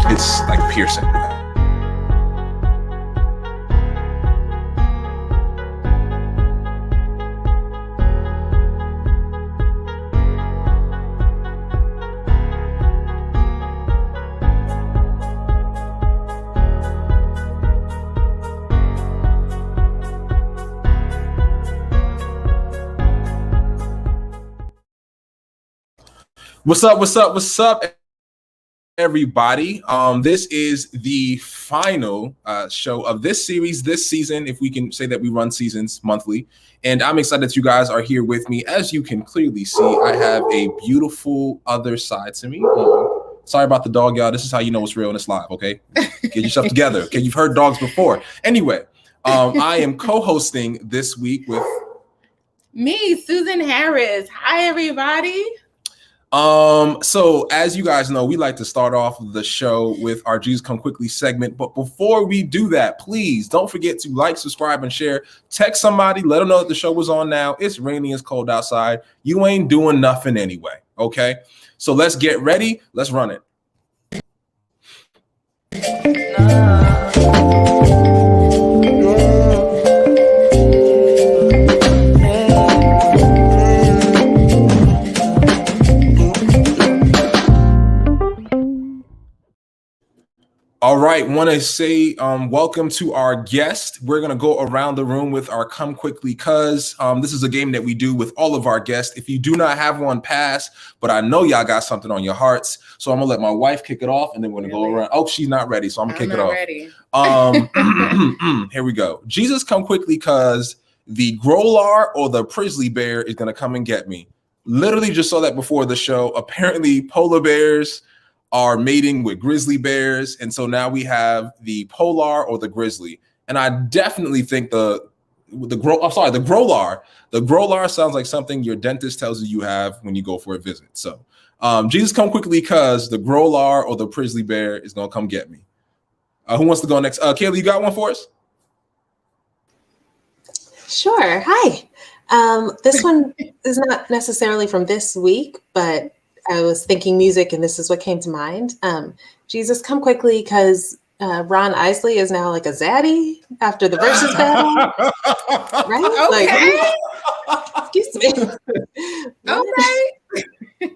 It's like piercing. What's up? What's up? What's up, everybody? This is the final show of this series, this season, if we can say that we run seasons monthly. And I'm excited that you guys are here with me. As you can clearly see, I have a beautiful other side to me. Sorry about the dog, y'all. This is how you know it's real and it's live, okay? Get yourself together, okay? You've heard dogs before. Anyway, I am co-hosting this week with me, Susan Harris. Hi, everybody. So as you guys know, we like to start off the show with our Jesus Come Quickly segment. But before we do that, please don't forget to like, subscribe, and share. Text somebody, let them know that the show is on now. It's rainy, it's cold outside. You ain't doing nothing anyway, okay? So let's get ready. Let's run it. All right, want to say welcome to our guest. We're going to go around the room with our Come Quickly Cuz. This is a game that we do with all of our guests. If you do not have one, pass, but I know y'all got something on your hearts, so I'm going to let my wife kick it off, and then we're going to go around. Oh, she's not ready, so I'm going to kick it off. Ready. Here we go. Jesus, come quickly, cuz the Growlar or the Prizzly Bear is going to come and get me. Literally just saw that before the show. Apparently, polar bears are mating with grizzly bears, and so now we have the polar or the grizzly. And I definitely think the Growlar sounds like something your dentist tells you have when you go for a visit. So Jesus, come quickly, cuz the Growlar or the Prizzly Bear is gonna come get me. Who wants to go next? Kayla, you got one for us? Sure. Hi. This one is not necessarily from this week, but I was thinking music, and this is what came to mind. Jesus, come quickly, because Ron Isley is now like a zaddy after the versus battle, right? Okay. Like, excuse me. Okay.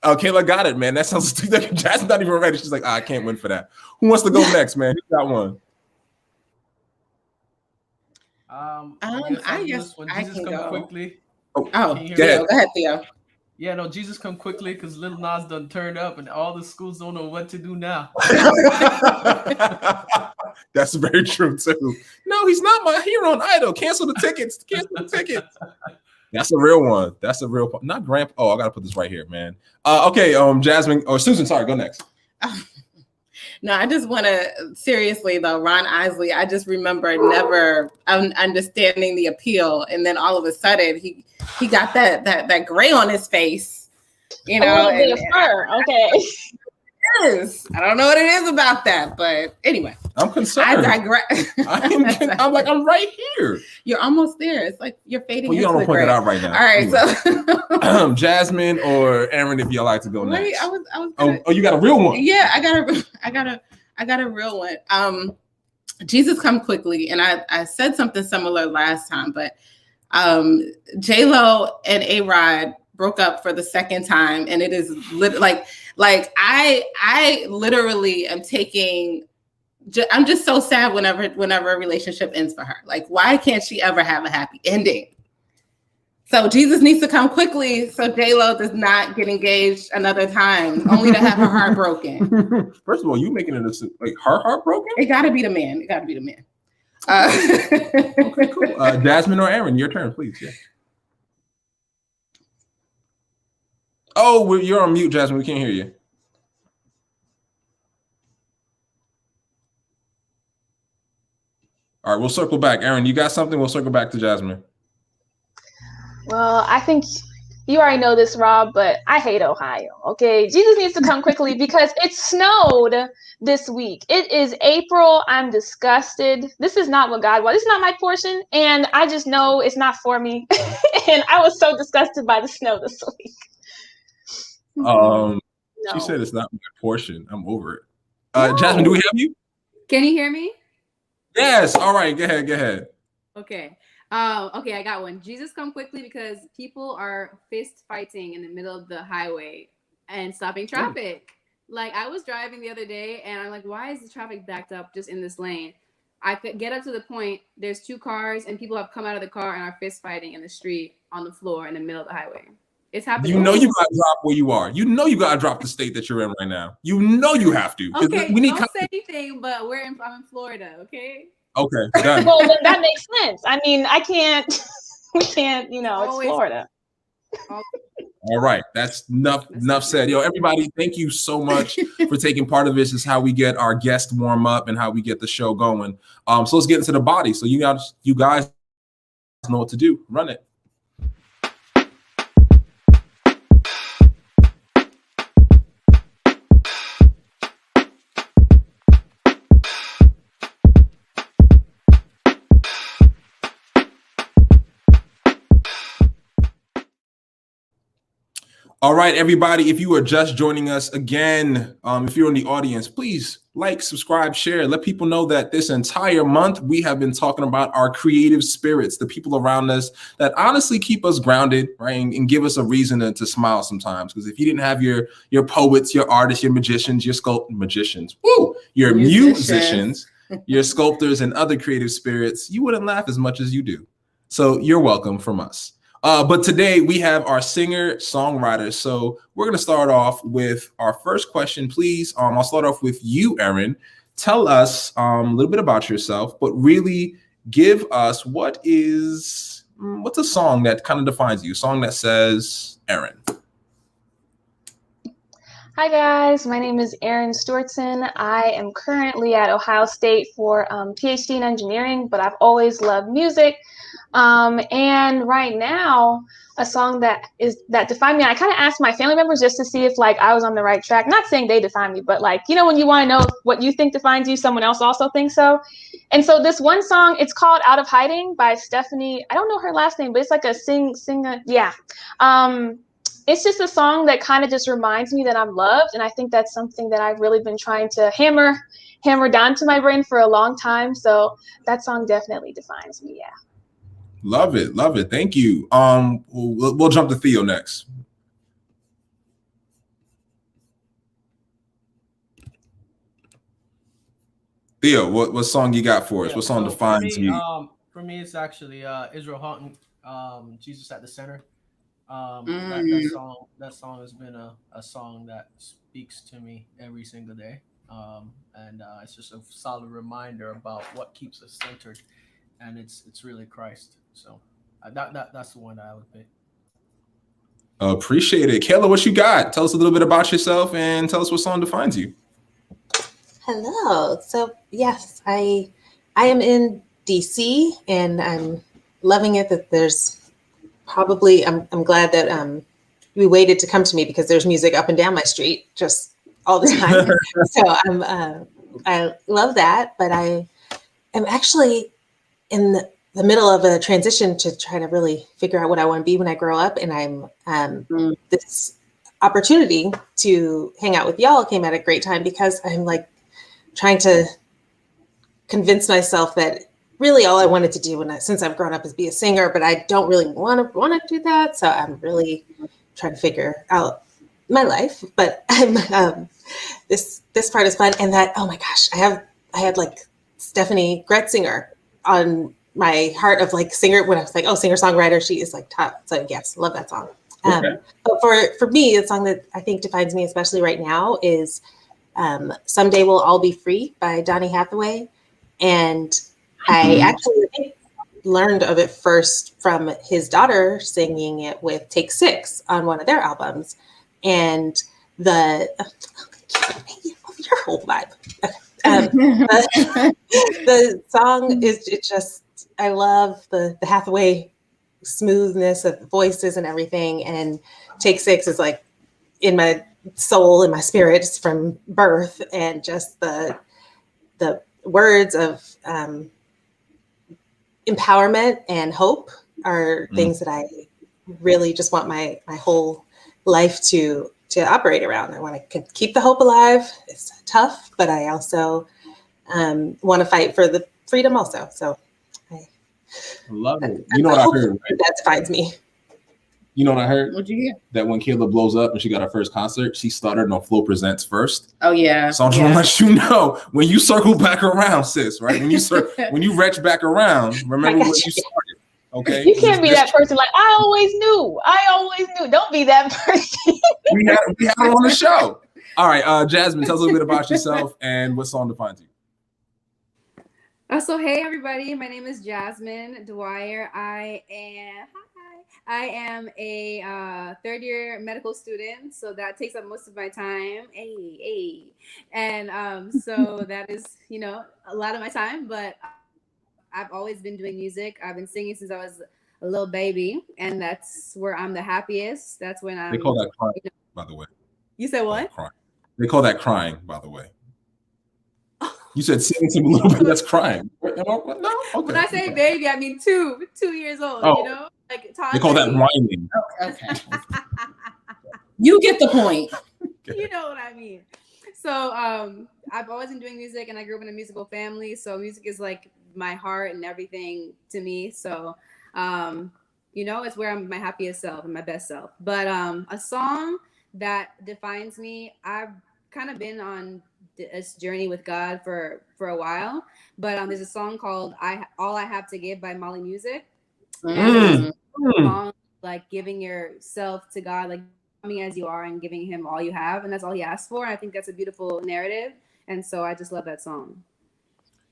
Kayla got it, man. That sounds like Jasmine's not even ready. She's like, I can't win for that. Who wants to go next, man? Who got one? I guess when I Jesus can come go quickly. Oh, go ahead, Theo. Yeah, no, Jesus come quickly because Lil Nas done turned up and all the schools don't know what to do now. That's very true too. No, he's not my hero on Idol. Cancel the tickets. That's a real one. That's a real one. Not Grandpa. Oh, I gotta put this right here, man. Okay, Jasmine or Susan. Sorry, go next. No, I just want to seriously though, Ron Isley. I just remember never understanding the appeal, and then all of a sudden he got that gray on his face, you know. A little bit of fur. Okay. Yes, I don't know what it is about that, but anyway, I'm concerned. I digress. I'm right here. You're almost there. It's like you're fading. Well, you don't point it out right now. All right, anyway. So Jasmine or Aaron, if y'all like to go next. I was oh, you got a real one? Yeah, I got a real one. Jesus, come quickly, and I said something similar last time, but J-Lo and A-Rod broke up for the second time, and it is like I literally am taking. I'm just so sad whenever a relationship ends for her. Like, why can't she ever have a happy ending? So Jesus needs to come quickly so J-Lo does not get engaged another time, only to have her heart broken. First of all, you making it like her heart broken? It got to be the man. Okay, cool. Jasmine or Aaron, your turn, please. Yeah. Oh, you're on mute, Jasmine. We can't hear you. All right, we'll circle back. Aaron, you got something? We'll circle back to Jasmine. Well, I think you already know this, Rob, but I hate Ohio. Okay, Jesus needs to come quickly because it snowed this week. It is April. I'm disgusted. This is not what God wants. This is not my portion, and I just know it's not for me. And I was so disgusted by the snow this week. No. She said it's not my portion. I'm over it. No. Jasmine, do we have you? Can you hear me? Yes. All right. Go ahead. Okay. Okay, I got one. Jesus, come quickly because people are fist fighting in the middle of the highway and stopping traffic. Like, I was driving the other day and I'm like, why is the traffic backed up just in this lane? I could get up to the point, there's two cars and people have come out of the car and are fist fighting in the street on the floor in the middle of the highway. It's happening. You know you got to drop where you are. You know you got to drop the state that you're in right now. You know you have to. Okay, don't say anything, but I'm in Florida, okay? Okay, done. Well, then that makes sense. I mean, we can't, it's Florida. All right, that's enough said. Yo, everybody, thank you so much for taking part of this. This is how we get our guests warm up and how we get the show going. So let's get into the body. So you guys know what to do. Run it. All right, everybody, if you are just joining us again, if you're in the audience, please like, subscribe, share. Let people know that this entire month we have been talking about our creative spirits, the people around us that honestly keep us grounded, right, and give us a reason to smile sometimes. Because if you didn't have your poets, your artists, your magicians, your your musicians, your sculptors, and other creative spirits, you wouldn't laugh as much as you do. So you're welcome from us. But today we have our singer-songwriter. So we're going to start off with our first question, please. I'll start off with you, Erin. Tell us a little bit about yourself, but really give us what's a song that kind of defines you, a song that says Erin. Hi guys, my name is Erin Stewartson. I am currently at Ohio State for PhD in engineering, but I've always loved music. And right now, a song that defined me, I kind of asked my family members just to see if like I was on the right track. Not saying they define me, but like, you know, when you want to know what you think defines you, someone else also thinks so. And so this one song, it's called Out of Hiding by Stephanie. I don't know her last name, but it's like a singer. Yeah. It's just a song that kind of just reminds me that I'm loved. And I think that's something that I've really been trying to hammer down to my brain for a long time. So that song definitely defines me. Yeah. Love it. Love it. Thank you. We'll jump to Theo next. Theo, what song you got for us? Yeah, what song so defines you? For me, it's actually Israel Houghton, Jesus at the Center. That song has been a song that speaks to me every single day. It's just a solid reminder about what keeps us centered, and it's really Christ. So that's the one that I would pick. Appreciate it. Kayla, what you got? Tell us a little bit about yourself and tell us what song defines you. Hello. So yes, I am in DC and I'm loving it that there's probably I'm glad that you waited to come to me because there's music up and down my street just all the time. So I love that, but I am actually in the middle of a transition to try to really figure out what I want to be when I grow up. And I'm this opportunity to hang out with y'all came at a great time because I'm like trying to convince myself that really all I wanted to do since I've grown up is be a singer, but I don't really want to do that. So I'm really trying to figure out my life, but I'm this part is fun. And that, oh my gosh, I had like Stephanie Gretzinger on my heart of like singer when I was like, oh, singer-songwriter, she is like top. So yes, love that song. Okay. But for me, the song that I think defines me, especially right now, is Someday We'll All Be Free by Donny Hathaway. And I actually learned of it first from his daughter singing it with Take Six on one of their albums. And your whole vibe. The song is just, I love the Hathaway smoothness of the voices and everything. And Take Six is like in my soul and my spirits from birth, and just the words of empowerment and hope are things that I really just want my whole life to operate around. I want to keep the hope alive. It's tough, but I also want to fight for the freedom also. So I love it. You know what I heard, right? That defines me. You know what I heard? What'd you hear? That when Kayla blows up and she got her first concert, she started on F.L.O.W. Presents first. Oh yeah. So I'm just gonna let you know when you circle back around, sis, right? When you retch back around, remember what you started. Okay. You can't be that person like I always knew. Don't be that person. we had her on the show. All right, Jasmine, tell us a little bit about yourself and what song defines you. So hey everybody, my name is Jasmine Dwyer. I am a third year medical student, so that takes up most of my time. And so that is, a lot of my time, but I've always been doing music. I've been singing since I was a little baby, and that's where I'm the happiest. That's when They call that crying, by the way. You said what? They call that crying, by the way. You said singing to a little bit, that's crying. No, okay. When I say baby, I mean 2 years old, Like toddler. they call that whining. Okay. You get the point. You know what I mean. So I've always been doing music, and I grew up in a musical family. So music is like my heart and everything to me. So it's where I'm my happiest self and my best self. But a song that defines me, I've kind of been on this journey with God for a while. But there's a song called All I Have to Give by Molly Music. And it's a song like giving yourself to God, like coming as you are and giving him all you have, and that's all he asks for. I think that's a beautiful narrative, and so I just love that song.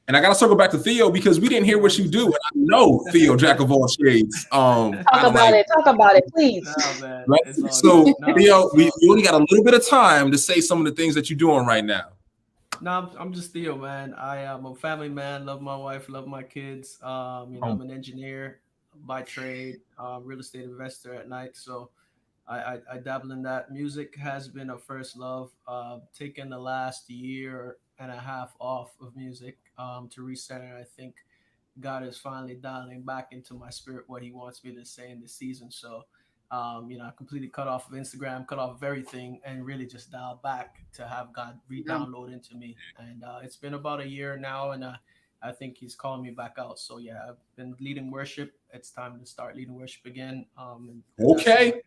And I gotta circle back to Theo because we didn't hear what you do, and I know Theo, jack of all trades. Talk about it, please. No, man. Right? So Theo, we only got a little bit of time to say some of the things that you're doing right now. No, I'm just Theo, man. I am a family man, love my wife, love my kids. I'm an engineer by trade, real estate investor at night, so I dabble in that. Music has been a first love. Taken the last year and a half off of music to recenter. I think God is finally dialing back into my spirit what he wants me to say in this season. So, I completely cut off of Instagram, cut off of everything, and really just dial back to have God re-download into me. And it's been about a year now, and I think he's calling me back out. So, yeah, I've been leading worship. It's time to start leading worship again. Okay.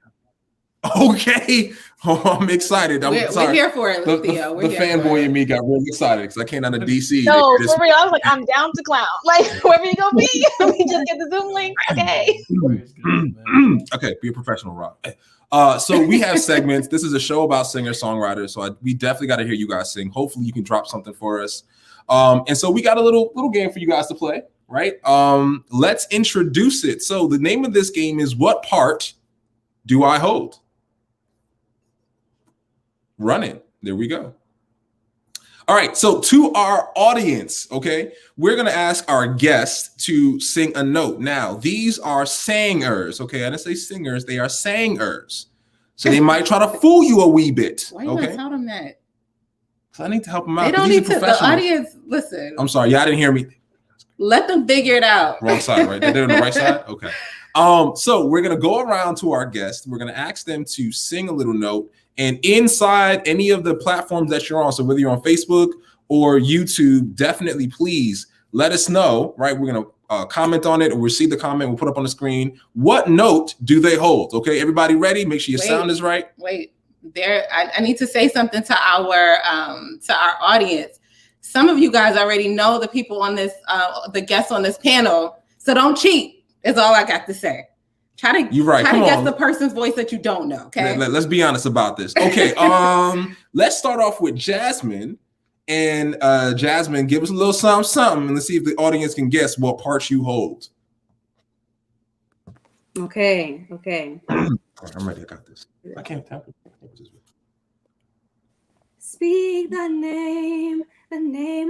Okay. Oh, I'm excited. We're here for it, Theo. The fanboy in me got really excited because I came out of DC. No, for real. I was like, I'm down to clown. Like, wherever you gonna be, we just get the Zoom link. Okay. Okay, be a professional, Rob. So we have segments. This is a show about singer-songwriters, so we definitely got to hear you guys sing. Hopefully, you can drop something for us. And so we got a little game for you guys to play, right? Let's introduce it. So the name of this game is What Part Do I Hold? Run it. There we go. All right. So to our audience, okay, we're going to ask our guests to sing a note. Now, these are sangers. Okay. I didn't say singers. They are sangers. So they might try to fool you a wee bit. Why you not tell them that? I need to help them out. They don't need to. The audience, listen. I'm sorry. Y'all didn't hear me. Let them figure it out. Wrong side, right? They're on the right side? Okay. So we're going to go around to our guests. We're going to ask them to sing a little note. And inside any of the platforms that you're on, so whether you're on Facebook or YouTube, definitely please let us know, right? We're going to comment on it, or we'll see the comment. We'll put up on the screen. What note do they hold? Okay, everybody ready? Make sure your sound is right. Wait, I need to say something to our audience. Some of you guys already know the people on this, the guests on this panel, so don't cheat. Is all I got to say. Try to guess the person's voice that you don't know. Okay. Let's be honest about this. Okay. Let's start off with Jasmine. And Jasmine, give us a little something, and let's see if the audience can guess what part you hold. Okay. I'm ready. I got this. I can't tap it. Speak the name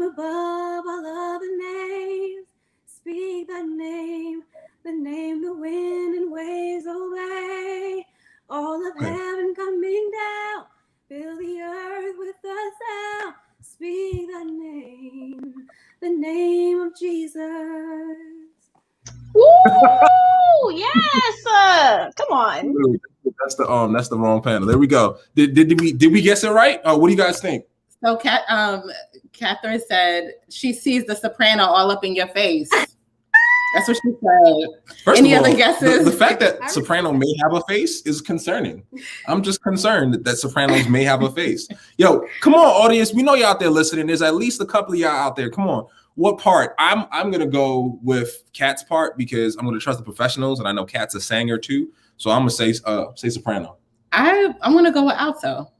above all other names. Speak the name the wind and waves obey. All of heaven coming down, fill the earth with the sound. Speak the name of Jesus. Woo! Yes, come on. That's the wrong panel. There we go. Did we guess it right? What do you guys think? So, Catherine said she sees the soprano all up in your face. That's what she said. First Any of all, other guesses? The fact that soprano may have a face is concerning. I'm just concerned that sopranos may have a face. Yo, come on, audience. We know y'all out there listening. There's at least a couple of y'all out there. Come on. What part? I'm gonna go with Kat's part because I'm gonna trust the professionals, and I know Kat's a singer too. So I'm gonna say soprano. I'm gonna go with alto.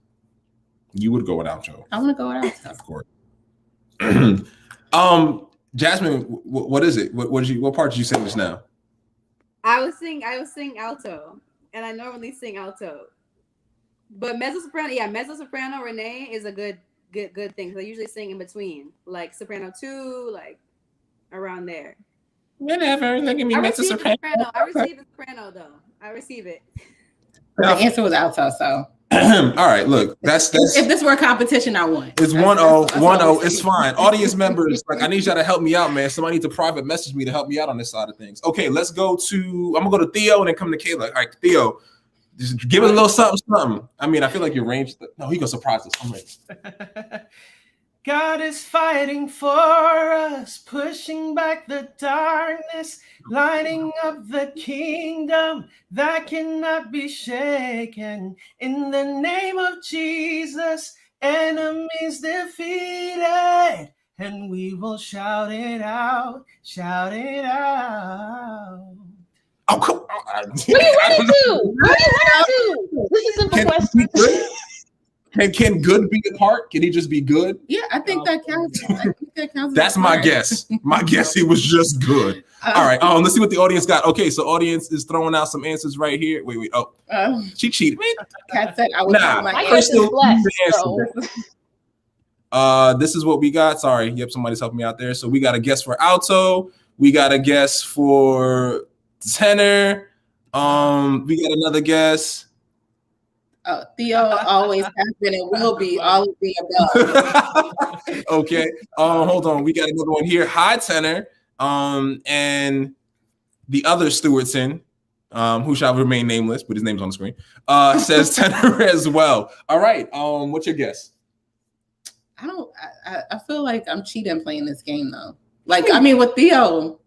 You would go with alto. I'm gonna go with alto. Of course. Jasmine, what is it? What part did you sing just now? I was singing alto, and I normally sing alto. But mezzo soprano Renee is a good thing. So I usually sing in between, like soprano 2, like around there. Whatever, look at me, mezzo soprano. I receive the soprano though. I receive it. The answer was alto, so. All right, look, that's if this were a competition, I won. It's 1-0. It's fine. Audience members, like, I need y'all to help me out, man. Somebody needs to private message me to help me out on this side of things. Okay, let's go to. I'm gonna go to Theo and then come to Kayla. All right, Theo, Just give it a little something. I mean, I feel like your range. No, he gonna surprise us. I'm ready. God is fighting for us, pushing back the darkness, lighting up the kingdom that cannot be shaken. In the name of Jesus, enemies defeated, and we will shout it out, shout it out. Oh, come on. What are you running to? What are you running to? This is a simple question. Can good be a part? Can he just be good? Yeah, I think that counts. I think that counts. That's my guess. My guess, he was just good. All right. Let's see what the audience got. Okay, so audience is throwing out some answers right here. Wait. Oh, she cheated. Kat said I was my guess is blessed. So. This is what we got. Sorry. Yep, somebody's helping me out there. So we got a guess for alto. We got a guess for tenor. We got another guess. Theo always has been and will be all of the above. Okay. Hold on. We got another one here. High tenor. And the other Stewartson, who shall remain nameless, but his name's on the screen, says tenor as well. All right. What's your guess? I feel like I'm cheating playing this game though. Like, I mean, with Theo.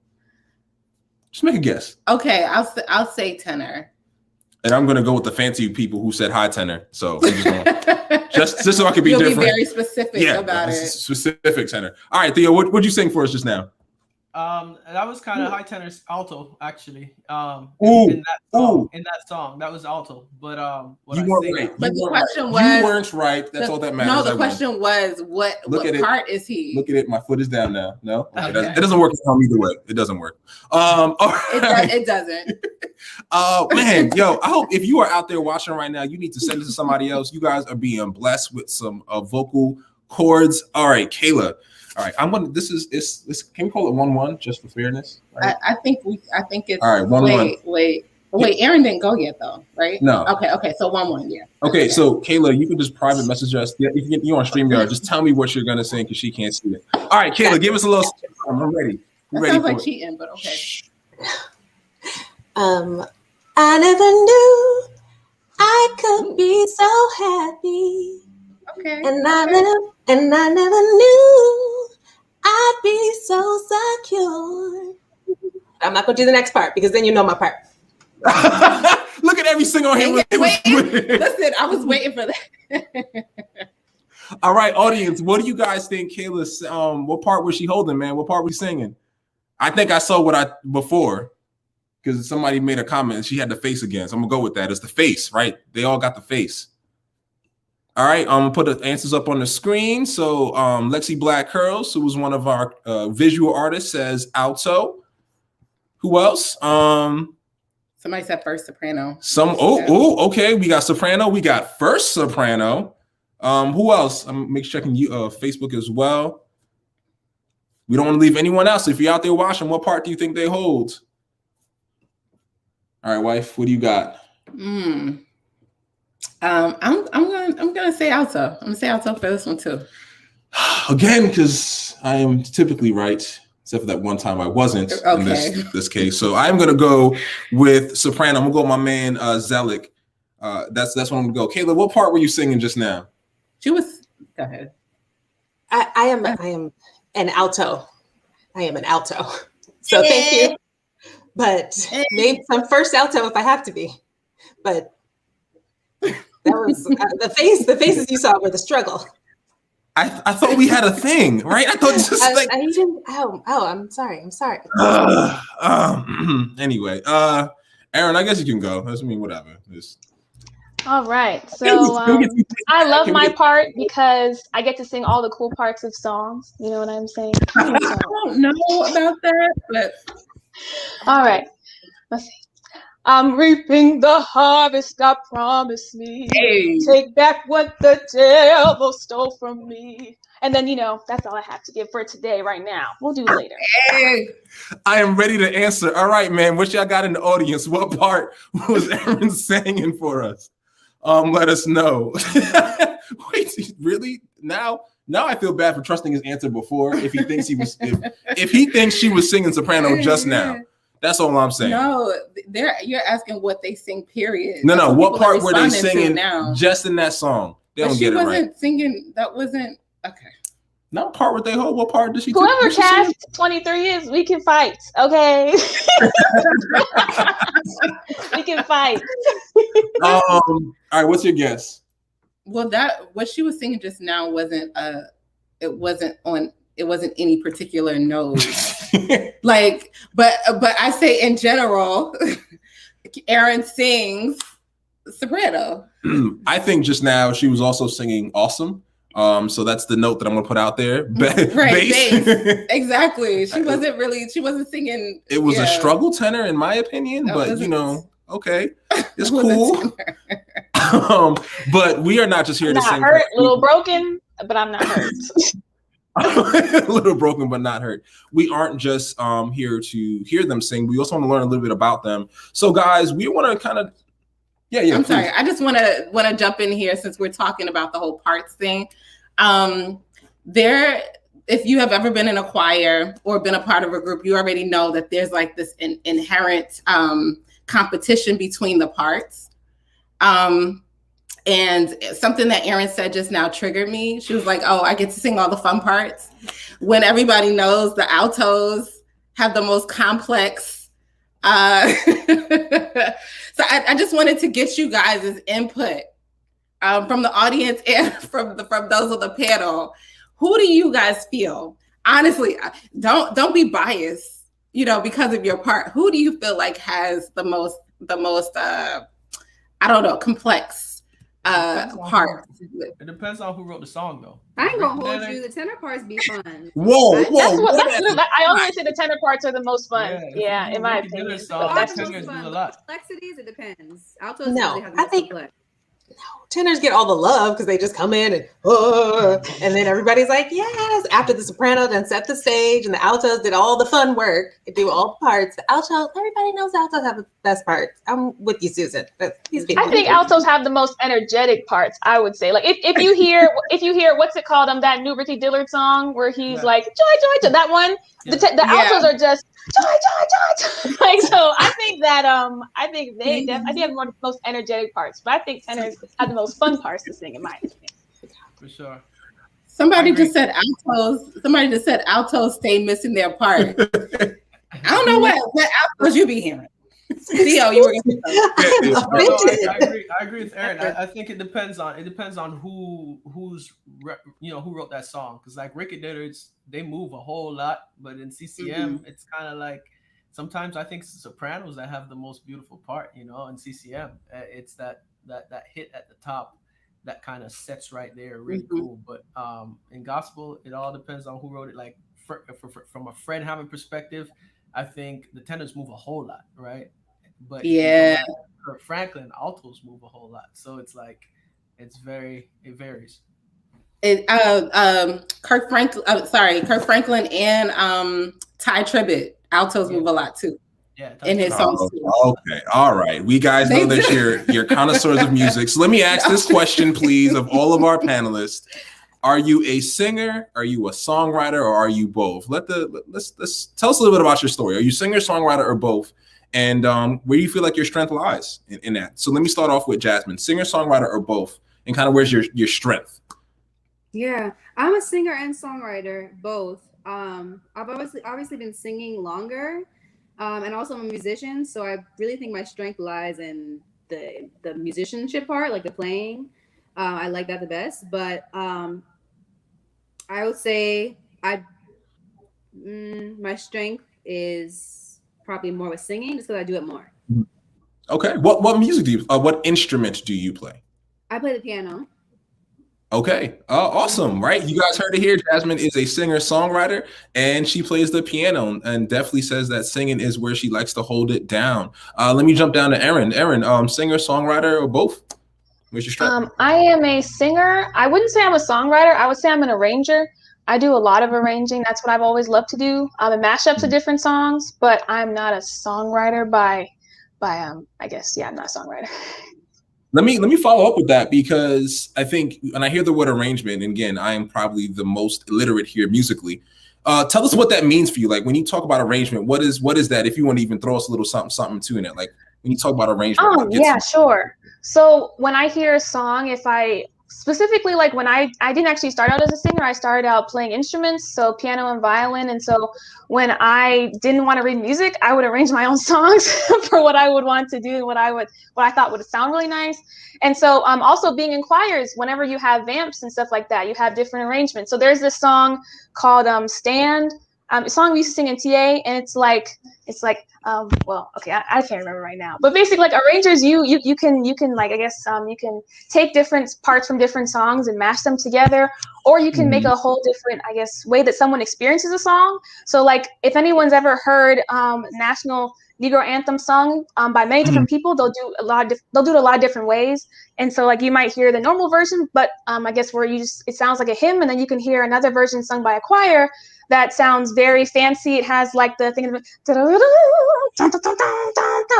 Just make a guess. Okay, I'll say tenor. And I'm gonna go with the fancy people who said high tenor. So just so I can be You'll different. Be very specific about it. Specific tenor. All right, Theo, what'd you sing for us just now? That was kind of high tenor alto, actually. In that song, that was alto. But you weren't right. But the question was, you weren't right. That's all that matters. No, the question was, what part is he? Look at it. My foot is down now. No, okay. It doesn't work either way. It doesn't work. All right. It doesn't. Man, yo, I hope if you are out there watching right now, you need to send it to somebody else. You guys are being blessed with some vocal cords. All right, Kayla. All right, I'm gonna. This is. Can we call it 1-1 just for fairness? Right? I think it's. All right, 1-1. Wait. Aaron didn't go yet though, right? No. Okay. So 1-1, yeah. Okay, so Kayla, you can just private message us. Yeah, if you're on StreamYard, just tell me what you're gonna sing because she can't see it. All right, Kayla, give us a little. I'm ready. That sounds like cheating, but okay. I never knew I could be so happy. Okay. And I never knew I'd be so secure. I'm not gonna do the next part because then you know my part. Look at every single on here. Listen, I was waiting for that. All right, audience, what do you guys think Kayla's what part was she holding, man? What part was she singing? I think I saw before because somebody made a comment and she had the face again. So I'm gonna go with that. It's the face, right? They all got the face. All right, I'm gonna put the answers up on the screen. So Lexi Black Curls, who was one of our visual artists, says alto. Who else? Somebody said first soprano. Okay. We got soprano. We got first soprano. Who else? I'm checking you Facebook as well. We don't want to leave anyone else. If you're out there watching, what part do you think they hold? All right, wife, what do you got? I'm gonna say alto. I'm gonna say alto for this one too. Again, because I am typically right, except for that one time I wasn't in this case. So I'm gonna go with soprano. I'm gonna go with my man Zelik. That's what I'm gonna go. Kayla, what part were you singing just now? She was. Go ahead. I am an alto. I am an alto. So thank you. But maybe some first alto if I have to be. But that was the faces you saw were the struggle. I thought we had a thing, right? I thought I'm sorry. Anyway, Aaron, I guess you can go. That's whatever. All right. So I love my part because I get to sing all the cool parts of songs. You know what I'm saying? I don't know about that, but all right. Let's see. I'm reaping the harvest God promised me. Hey. Take back what the devil stole from me. And then, that's all I have to give for today right now. We'll do later. Hey. I am ready to answer. All right, man. What y'all got in the audience? What part was Aaron singing for us? Let us know. Wait, really? Now I feel bad for trusting his answer before if he thinks he was if he thinks she was singing soprano just now. That's all I'm saying. No, you're asking what they sing, period. No, That's what part were they responding to singing now. just in that song? They But don't she get it wasn't right. singing. That wasn't okay. Not part with they hold. What part did she? Whoever cast 23 is, we can fight. Okay. We can fight. All right. What's your guess? Well, what she was singing just now wasn't any particular note. Like, but I say in general, Aaron sings soprano. I think just now she was also singing awesome. So that's the note that I'm gonna put out there. Right, bass. Exactly. She wasn't singing. It was a struggle tenor, in my opinion, but okay, it's cool. But we are not just here to sing. Hurt, a little broken, but I'm not hurt. A little broken, but not hurt. We aren't just here to hear them sing. We also want to learn a little bit about them. So, guys, we want to kind of. Yeah. I'm sorry. I just want to jump in here since we're talking about the whole parts thing. If you have ever been in a choir or been a part of a group, you already know that there's like this inherent competition between the parts. And something that Erin said just now triggered me. She was like, "Oh, I get to sing all the fun parts," when everybody knows the altos have the most complex. So I just wanted to get you guys' input from the audience and from those on the panel. Who do you guys feel? Honestly, don't be biased, because of your part. Who do you feel like has the most complex part? It depends on who wrote the song, though. I ain't gonna hold you. The tenor parts be fun. Whoa! I always say the tenor parts are the most fun. Yeah, in my opinion. That's tenors do a lot. Complexities, it depends. Altos I think tenors get all the love because they just come in and then everybody's like, yes. After the soprano then set the stage and the altos did all the fun work, do all the parts. The altos, everybody knows altos have the best parts. I'm with you, Susan. I think altos have the most energetic parts. I would say, like if you hear what's it called, that new Ricky Dillard song where he's like joy, that one. The altos are just joy. Like, so I think that I think they have one of the most energetic parts, but I think tenors have the most fun parts to sing, in my opinion. For sure. Somebody just said altos stay missing their part. I don't know what altos you be hearing. Theo, you were I agree with Erin. I think it depends on who wrote that song, because like Ricky Dillard's, they move a whole lot, but in CCM it's kind of like sometimes I think sopranos that have the most beautiful part. In CCM it's that hit at the top that kind of sets right there, really cool. But in gospel, it all depends on who wrote it. Like from a Fred Hammond perspective, I think the tenors move a whole lot, right? But for Franklin, altos move a whole lot. So it's like it varies. Kirk Franklin and Ty Tribbett, altos move a lot too. Yeah, in his songs. Okay, all right. We guys know that you're connoisseurs of music. So let me ask this question, please, of all of our panelists: are you a singer? Are you a songwriter? Or are you both? Let's tell us a little bit about your story. Are you singer, songwriter, or both? And where do you feel like your strength lies in that? So let me start off with Jasmine: singer, songwriter, or both? And kind of where's your strength? Yeah, I'm a singer and songwriter, both. I've obviously been singing longer, and also I'm a musician. So I really think my strength lies in the musicianship part, like the playing. I like that the best, but I would say my strength is probably more with singing, just because I do it more. Okay. What music do you? What instrument do you play? I play the piano. Okay. Awesome. Right. You guys heard it here. Jasmine is a singer songwriter, and she plays the piano, and definitely says that singing is where she likes to hold it down. Let me jump down to Erin. Erin, singer, songwriter, or both? Where's your strength? I am a singer. I wouldn't say I'm a songwriter. I would say I'm an arranger. I do a lot of arranging. That's what I've always loved to do. And mashups of different songs, but I'm not a songwriter by I guess, yeah, I'm not a songwriter. Let me follow up with that, because I think when I hear the word arrangement, and again, I am probably the most illiterate here musically. Tell us what that means for you. Like when you talk about arrangement, what is that? If you want to even throw us a little something too in it, like when you talk about arrangement. Oh, yeah, sure. So when I hear a song, if I specifically like when I didn't actually start out as a singer, I started out playing instruments, so piano and violin. And so when I didn't want to read music, I would arrange my own songs for what I would want to do and what I thought would sound really nice. And so also being in choirs, whenever you have vamps and stuff like that, you have different arrangements. So there's this song called Stand. A song we used to sing in TA, and it's like well, okay, I can't remember right now, but basically like arrangers, you can like, I guess you can take different parts from different songs and mash them together, or you can make a whole different, I guess, way that someone experiences a song. So like if anyone's ever heard National Negro Anthem sung by many different people, they'll do it a lot of different ways. And so like you might hear the normal version, but I guess where it sounds like a hymn, and then you can hear another version sung by a choir that sounds very fancy. It has like the thing of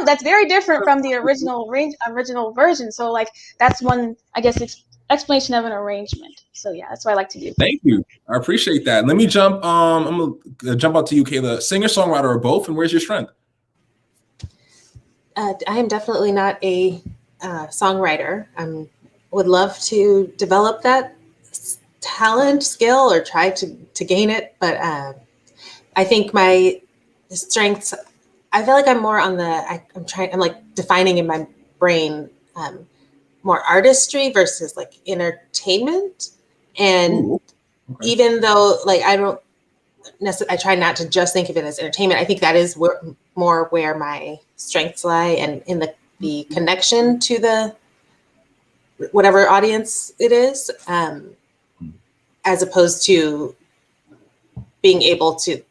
that's very different from the original version. So like that's one, I guess, explanation of an arrangement. So yeah, that's what I like to do. Thank you. I appreciate that. Let me jump. I'm gonna jump out to you, Kayla. Singer, songwriter, or both, and where's your strength? I am definitely not a songwriter. I would love to develop that talent, skill, or try to gain it, but I think my strengths, I feel like I'm more on I'm like defining in my brain more artistry versus like entertainment. And even though like I try not to just think of it as entertainment, I think that is more where my strengths lie, and in the connection to the whatever audience it is, as opposed to being able to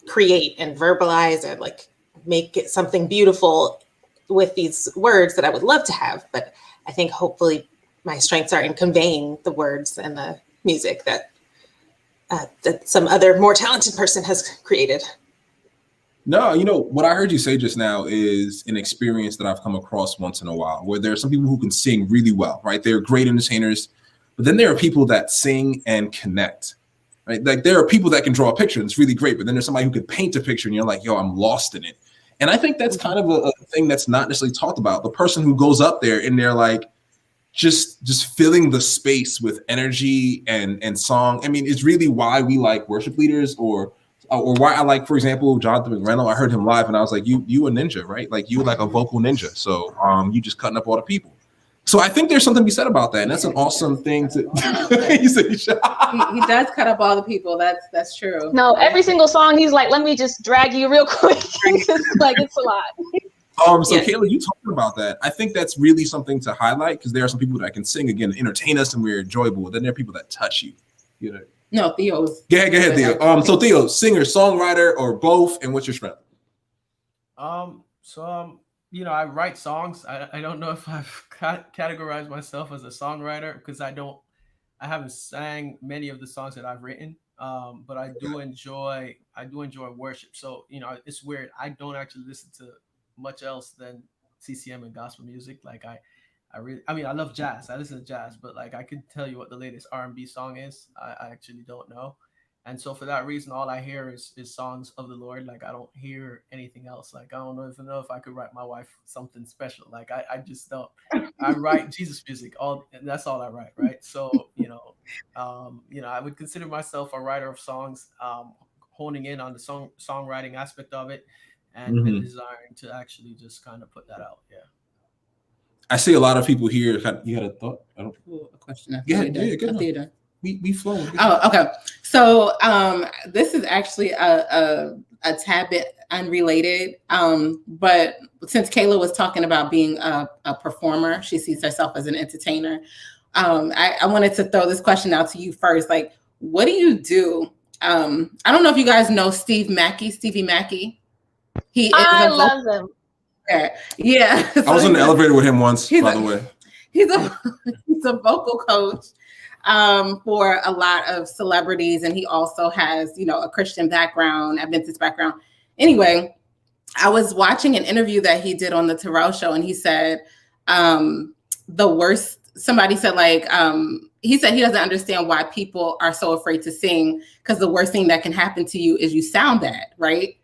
create and verbalize and like make it something beautiful with these words that I would love to have. But I think hopefully my strengths are in conveying the words and the music that some other more talented person has created. No, what I heard you say just now is an experience that I've come across once in a while, where there are some people who can sing really well, right? They're great entertainers, but then there are people that sing and connect, right? Like there are people that can draw a picture and it's really great, but then there's somebody who could paint a picture and you're like, yo, I'm lost in it. And I think that's kind of a thing that's not necessarily talked about. The person who goes up there and they're like, just filling the space with energy and song. I mean, it's really why we like worship leaders, or why I like, for example, Jonathan McReynolds. I heard him live and I was like, you a ninja, right? Like you like a vocal ninja. So you just cutting up all the people. So I think there's something to be said about that. And that's an awesome thing to he does cut up all the people. That's true. No, every single song he's like, let me just drag you real quick. Like it's a lot. So Kayla, you talking about that. I think that's really something to highlight, because there are some people that can sing, again, entertain us and we're enjoyable. Then there are people that touch you. No, Theo's. Go ahead, Theo. So Theo, singer, songwriter, or both, and what's your strength? I write songs. I don't know if I've categorized myself as a songwriter, because I haven't sang many of the songs that I've written. But I do enjoy worship. So, it's weird. I don't actually listen to much else than CCM and gospel music. Like I love jazz. I listen to jazz, but like I can tell you what the latest R&B song is. I actually don't know. And so for that reason, all I hear is songs of the Lord. Like I don't hear anything else. Like I don't even know if I could write my wife something special. Like I just don't. I write Jesus music. And that's all I write, right? So I would consider myself a writer of songs, honing in on the songwriting aspect of it, and desiring to actually just kind of put that out. Yeah. I see a lot of people here. You had a thought? A question. Yeah. We flow. Oh, okay. So this is actually a tad bit unrelated. But since Kayla was talking about being a performer, she sees herself as an entertainer. I wanted to throw this question out to you first. Like, what do you do? I don't know if you guys know Stevie Mackey. I love him. Okay. Yeah. So I was in the elevator with him once, by the way. He's a vocal coach for a lot of celebrities, and he also has, a Christian background, Adventist background. Anyway, I was watching an interview that he did on the Terrell Show, and he said somebody said like he said he doesn't understand why people are so afraid to sing, because the worst thing that can happen to you is you sound bad, right?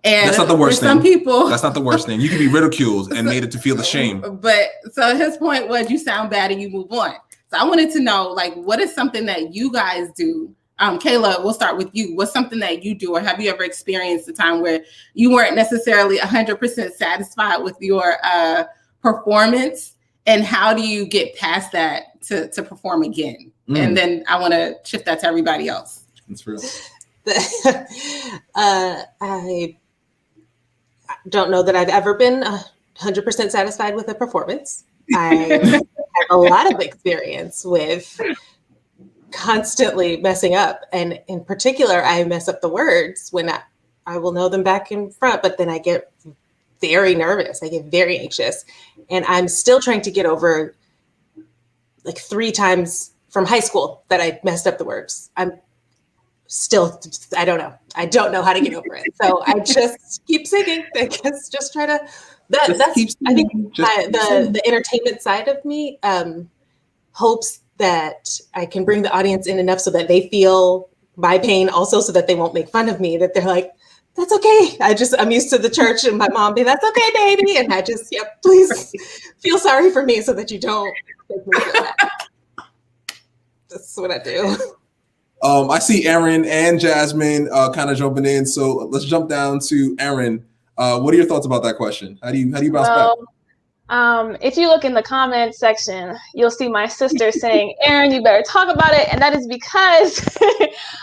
And that's not the worst thing. Some people, that's not the worst thing. You can be ridiculed and made it to feel the shame. But so his point was, you sound bad and you move on. So I wanted to know, like, what is something that you guys do? Kayla, we'll start with you. What's something that you do, or have you ever experienced a time where you weren't necessarily 100% satisfied with your performance, and how do you get past that to perform again? And then I want to shift that to everybody else. That's real. I don't know that I've ever been 100% satisfied with a performance. I have a lot of experience with constantly messing up. And in particular, I mess up the words when I will know them back and front, but then I get very nervous. I get very anxious. And I'm still trying to get over like 3 times from high school that I messed up the words. I don't know. I don't know how to get over it. So I just keep singing. I guess just try to, I think the entertainment side of me hopes that I can bring the audience in enough so that they feel my pain also, so that they won't make fun of me, that they're like, that's okay. I'm used to the church and my mom being, that's okay, baby. And I just, please feel sorry for me so that you don't make me feel bad. That's what I do. I see Aaron and Jasmine kind of jumping in. So let's jump down to Aaron. What are your thoughts about that question? How do you bounce back? If you look in the comment section, you'll see my sister saying, Aaron, you better talk about it. And that is because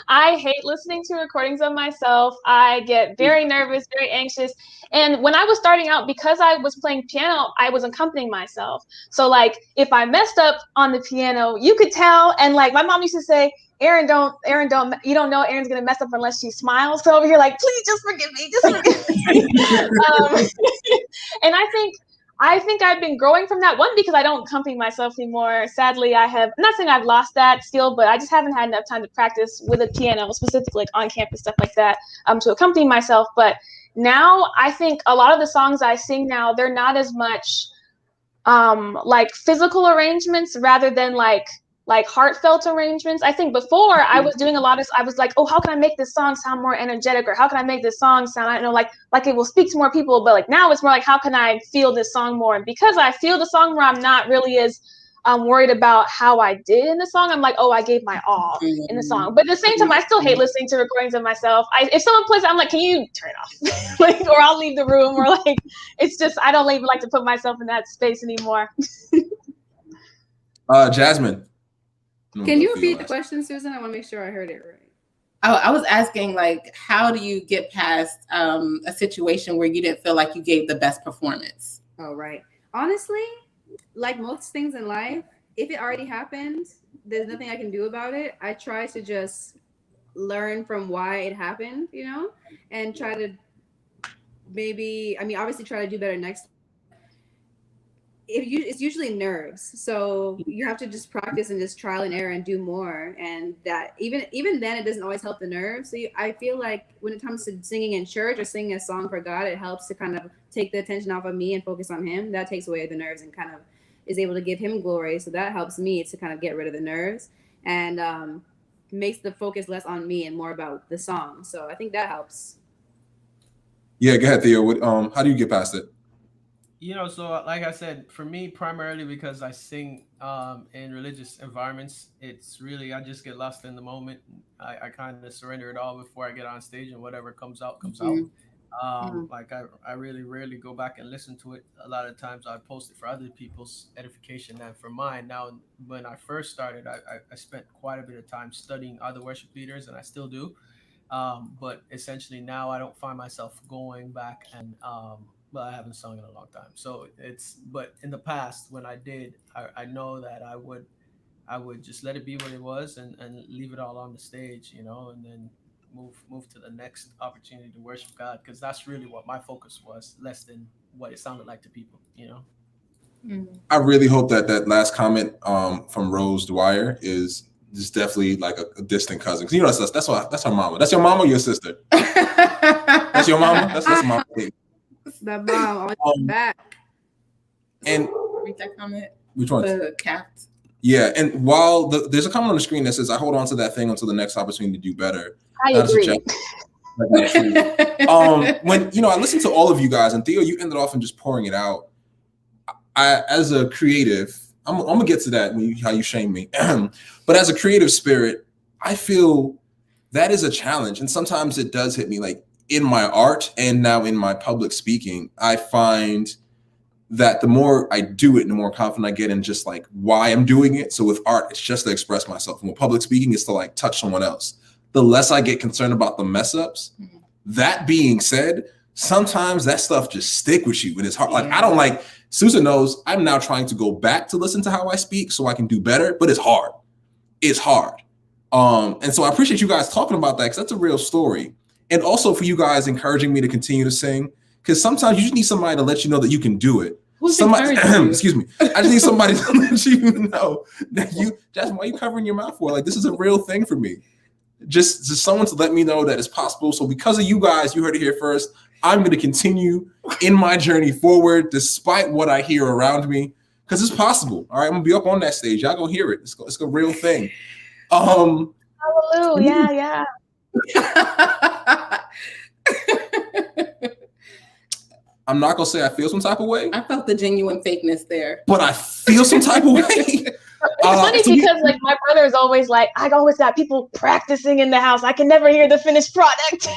I hate listening to recordings of myself. I get very nervous, very anxious. And when I was starting out, because I was playing piano, I was accompanying myself. So like, if I messed up on the piano, you could tell. And like, my mom used to say, you don't know Aaron's gonna mess up unless she smiles. So over here, like, please just forgive me, and I think I've been growing from that. One, because I don't accompany myself anymore. Sadly, I'm not saying I've lost that skill, but I just haven't had enough time to practice with a piano, specifically like on campus, stuff like that, to accompany myself. But now I think a lot of the songs I sing now, they're not as much like physical arrangements rather than like heartfelt arrangements. I think before I was doing I was like, oh, how can I make this song sound more energetic, or how can I make this song sound, I don't know, like it will speak to more people. But like now it's more like, how can I feel this song more? And because I feel the song more, I'm not really as worried about how I did in the song. I'm like, oh, I gave my all in the song. But at the same time, I still hate listening to recordings of myself. If someone plays it, I'm like, can you turn it off? Like, or I'll leave the room, or like, it's just, I don't even like to put myself in that space anymore. Jasmine. Can you repeat the question, Susan? I want to make sure I heard it right. I was asking, like, how do you get past a situation where you didn't feel like you gave the best performance? Oh, right. Honestly, like most things in life, if it already happened, there's nothing I can do about it. I try to just learn from why it happened, and try to obviously try to do better next time. It's usually nerves, so you have to just practice and just trial and error and do more. And that even then, it doesn't always help the nerves. So I feel like when it comes to singing in church or singing a song for God, it helps to kind of take the attention off of me and focus on Him. That takes away the nerves and kind of is able to give Him glory. So that helps me to kind of get rid of the nerves and makes the focus less on me and more about the song. So I think that helps. Yeah, go ahead, Theo. How do you get past it? So like I said, for me, primarily because I sing in religious environments, it's really, I just get lost in the moment. I kind of surrender it all before I get on stage, and whatever comes out, comes out. Like I really rarely go back and listen to it. A lot of times I post it for other people's edification than for mine. Now, when I first started, I spent quite a bit of time studying other worship leaders, and I still do. But essentially now I don't find myself going back and I haven't sung in a long time. So but in the past when I did, I know that I would just let it be what it was and leave it all on the stage, and then move to the next opportunity to worship God, because that's really what my focus was, less than what it sounded like to people, I really hope that last comment from Rose Dwyer is definitely like a distant cousin. That's her mama. That's your mama or your sister? That's your mama? That's mama. The mom always back. And Read that comment. Which one? The cat. Yeah, and while there's a comment on the screen that says, "I hold on to that thing until the next opportunity to do better." I agree. When I listen to all of you guys, and Theo, you ended off in just pouring it out. I, as a creative, I'm gonna get to that how you shame me, but as a creative spirit, I feel that is a challenge, and sometimes it does hit me, like in my art and now in my public speaking. I find that the more I do it, the more confident I get in just like why I'm doing it. So with art, it's just to express myself. And with public speaking, it's to like touch someone else. The less I get concerned about the mess ups. That being said, sometimes that stuff just stick with you and it's hard. Like I don't like, Susan knows I'm now trying to go back to listen to how I speak so I can do better, but it's hard. It's hard. And so I appreciate you guys talking about that because that's a real story. And also for you guys encouraging me to continue to sing, because sometimes you just need somebody to let you know that you can do it. Somebody, excuse me. I just need somebody to let you know that Jasmine, why are you covering your mouth for? Like, this is a real thing for me. Just someone to let me know that it's possible. So because of you guys, you heard it here first, I'm going to continue in my journey forward despite what I hear around me, because it's possible. All right, I'm going to be up on that stage. Y'all going to hear it. It's a real thing. Hallelujah, yeah. I'm not gonna say I feel some type of way. I felt the genuine fakeness there, but I feel some type of way. It's funny because like my brother is always like, I always got people practicing in the house. I can never hear the finished product. So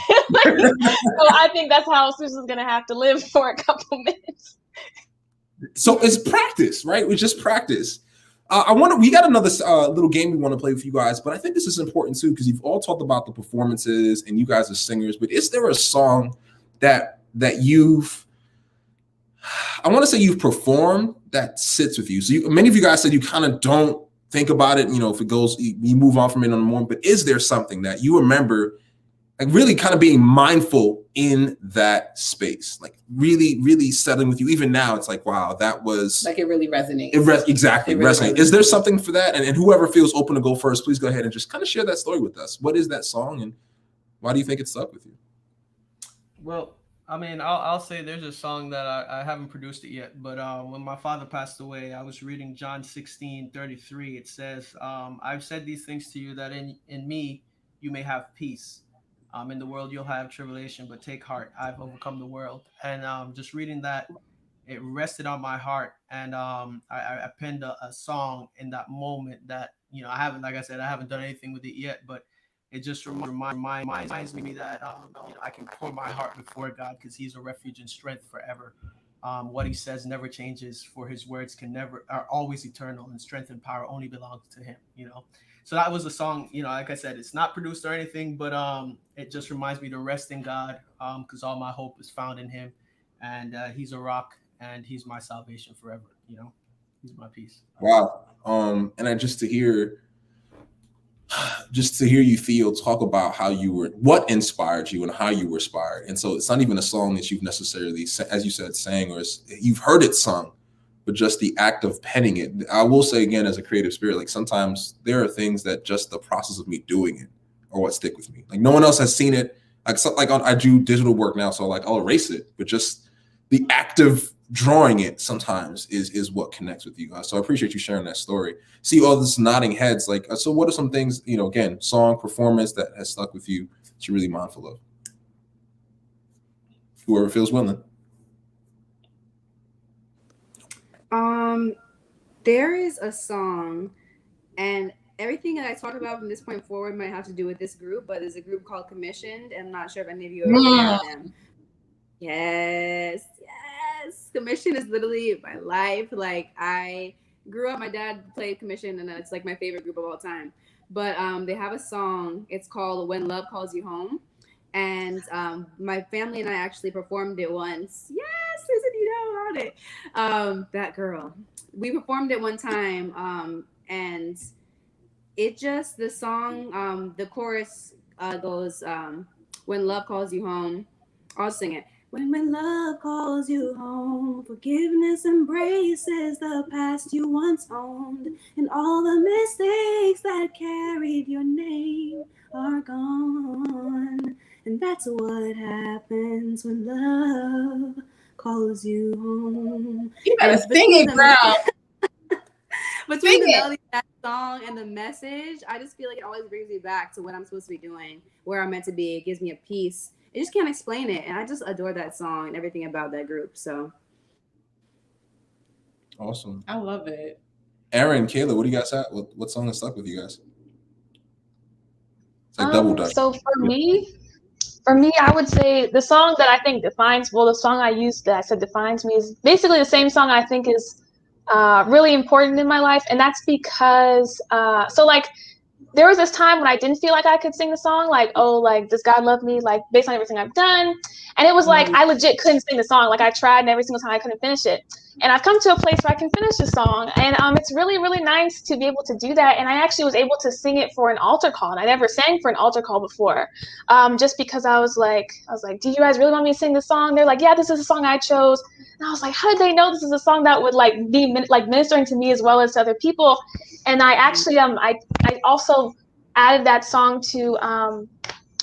I think that's how Susan's gonna have to live for a couple minutes. So it's practice, right? We just practice. We got another little game we want to play with you guys, but I think this is important too because you've all talked about the performances and you guys are singers. But is there a song that you've performed that sits with you? So many of you guys said you kind of don't think about it. If it goes, you move on from it on the morning. But is there something that you remember, like really kind of being mindful in that space, like really, really settling with you? Even now, it's like, wow, that was like it really resonates. Exactly, it really resonates. Is there something for that? And whoever feels open to go first, please go ahead and just kind of share that story with us. What is that song, and why do you think it stuck with you? Well, I mean, I'll say there's a song that I haven't produced it yet, but when my father passed away, I was reading John 16:33. It says, I've said these things to you that in me you may have peace. In the world you'll have tribulation, but take heart, I've overcome the world. And just reading that, it rested on my heart. And I penned a song in that moment that, I haven't, like I said, I haven't done anything with it yet, but it just reminds me that I can pour my heart before God because He's a refuge and strength forever. What He says never changes, for His words are always eternal, and strength and power only belongs to Him. So that was a song. Like I said, it's not produced or anything, but it just reminds me to rest in God because all my hope is found in Him, and He's a rock, and He's my salvation forever. He's my peace. Wow. And just to hear you, Theo, talk about what inspired you and how you were inspired. And so it's not even a song that you've necessarily, as you said, sang, or you've heard it sung, but just the act of penning it. I will say again, as a creative spirit, like sometimes there are things that just the process of me doing it are what stick with me. Like no one else has seen it. I do digital work now, so like I'll erase it, but just the act of drawing it sometimes is what connects with you guys. So I appreciate you sharing that story. See all this nodding heads. Like, so what are some things, again, song, performance that has stuck with you that you're really mindful of? Whoever feels willing. There is a song, and everything that I talk about from this point forward might have to do with this group, but there's a group called Commissioned, and I'm not sure if any of you ever heard them. Yes. Commission is literally my life. Like I grew up, my dad played Commission, and it's like my favorite group of all time. But they have a song. It's called "When Love Calls You Home," and my family and I actually performed it once. Yes, Susan, you know about it. That girl. We performed it one time, and the song, the chorus goes, "When love calls you home." I'll sing it. When love calls you home, forgiveness embraces the past you once owned, and all the mistakes that carried your name are gone. And that's what happens when love calls you home. You gotta sing it, girl. between the melody of that song and the message, I just feel like it always brings me back to what I'm supposed to be doing, where I'm meant to be. It gives me a peace. I just can't explain it, and I just adore that song and everything about that group. So awesome. I love it. Aaron, Kayla, what do you guys have? What song has stuck with you guys? It's like double dutch. So for me, I would say the song that I think defines, the song I used that I said defines me is basically the same song I think is really important in my life. And that's because, there was this time when I didn't feel like I could sing the song, like, oh, like, does God love me? Like, based on everything I've done. And it was like, I legit couldn't sing the song. Like, I tried and every single time I couldn't finish it. And I've come to a place where I can finish the song. And it's really, really nice to be able to do that. And I actually was able to sing it for an altar call. And I never sang for an altar call before, just because I was like, do you guys really want me to sing the song? They're like, yeah, this is the song I chose. And I was like, how did they know this is a song that would like be like ministering to me as well as to other people? And I actually, I also added that song to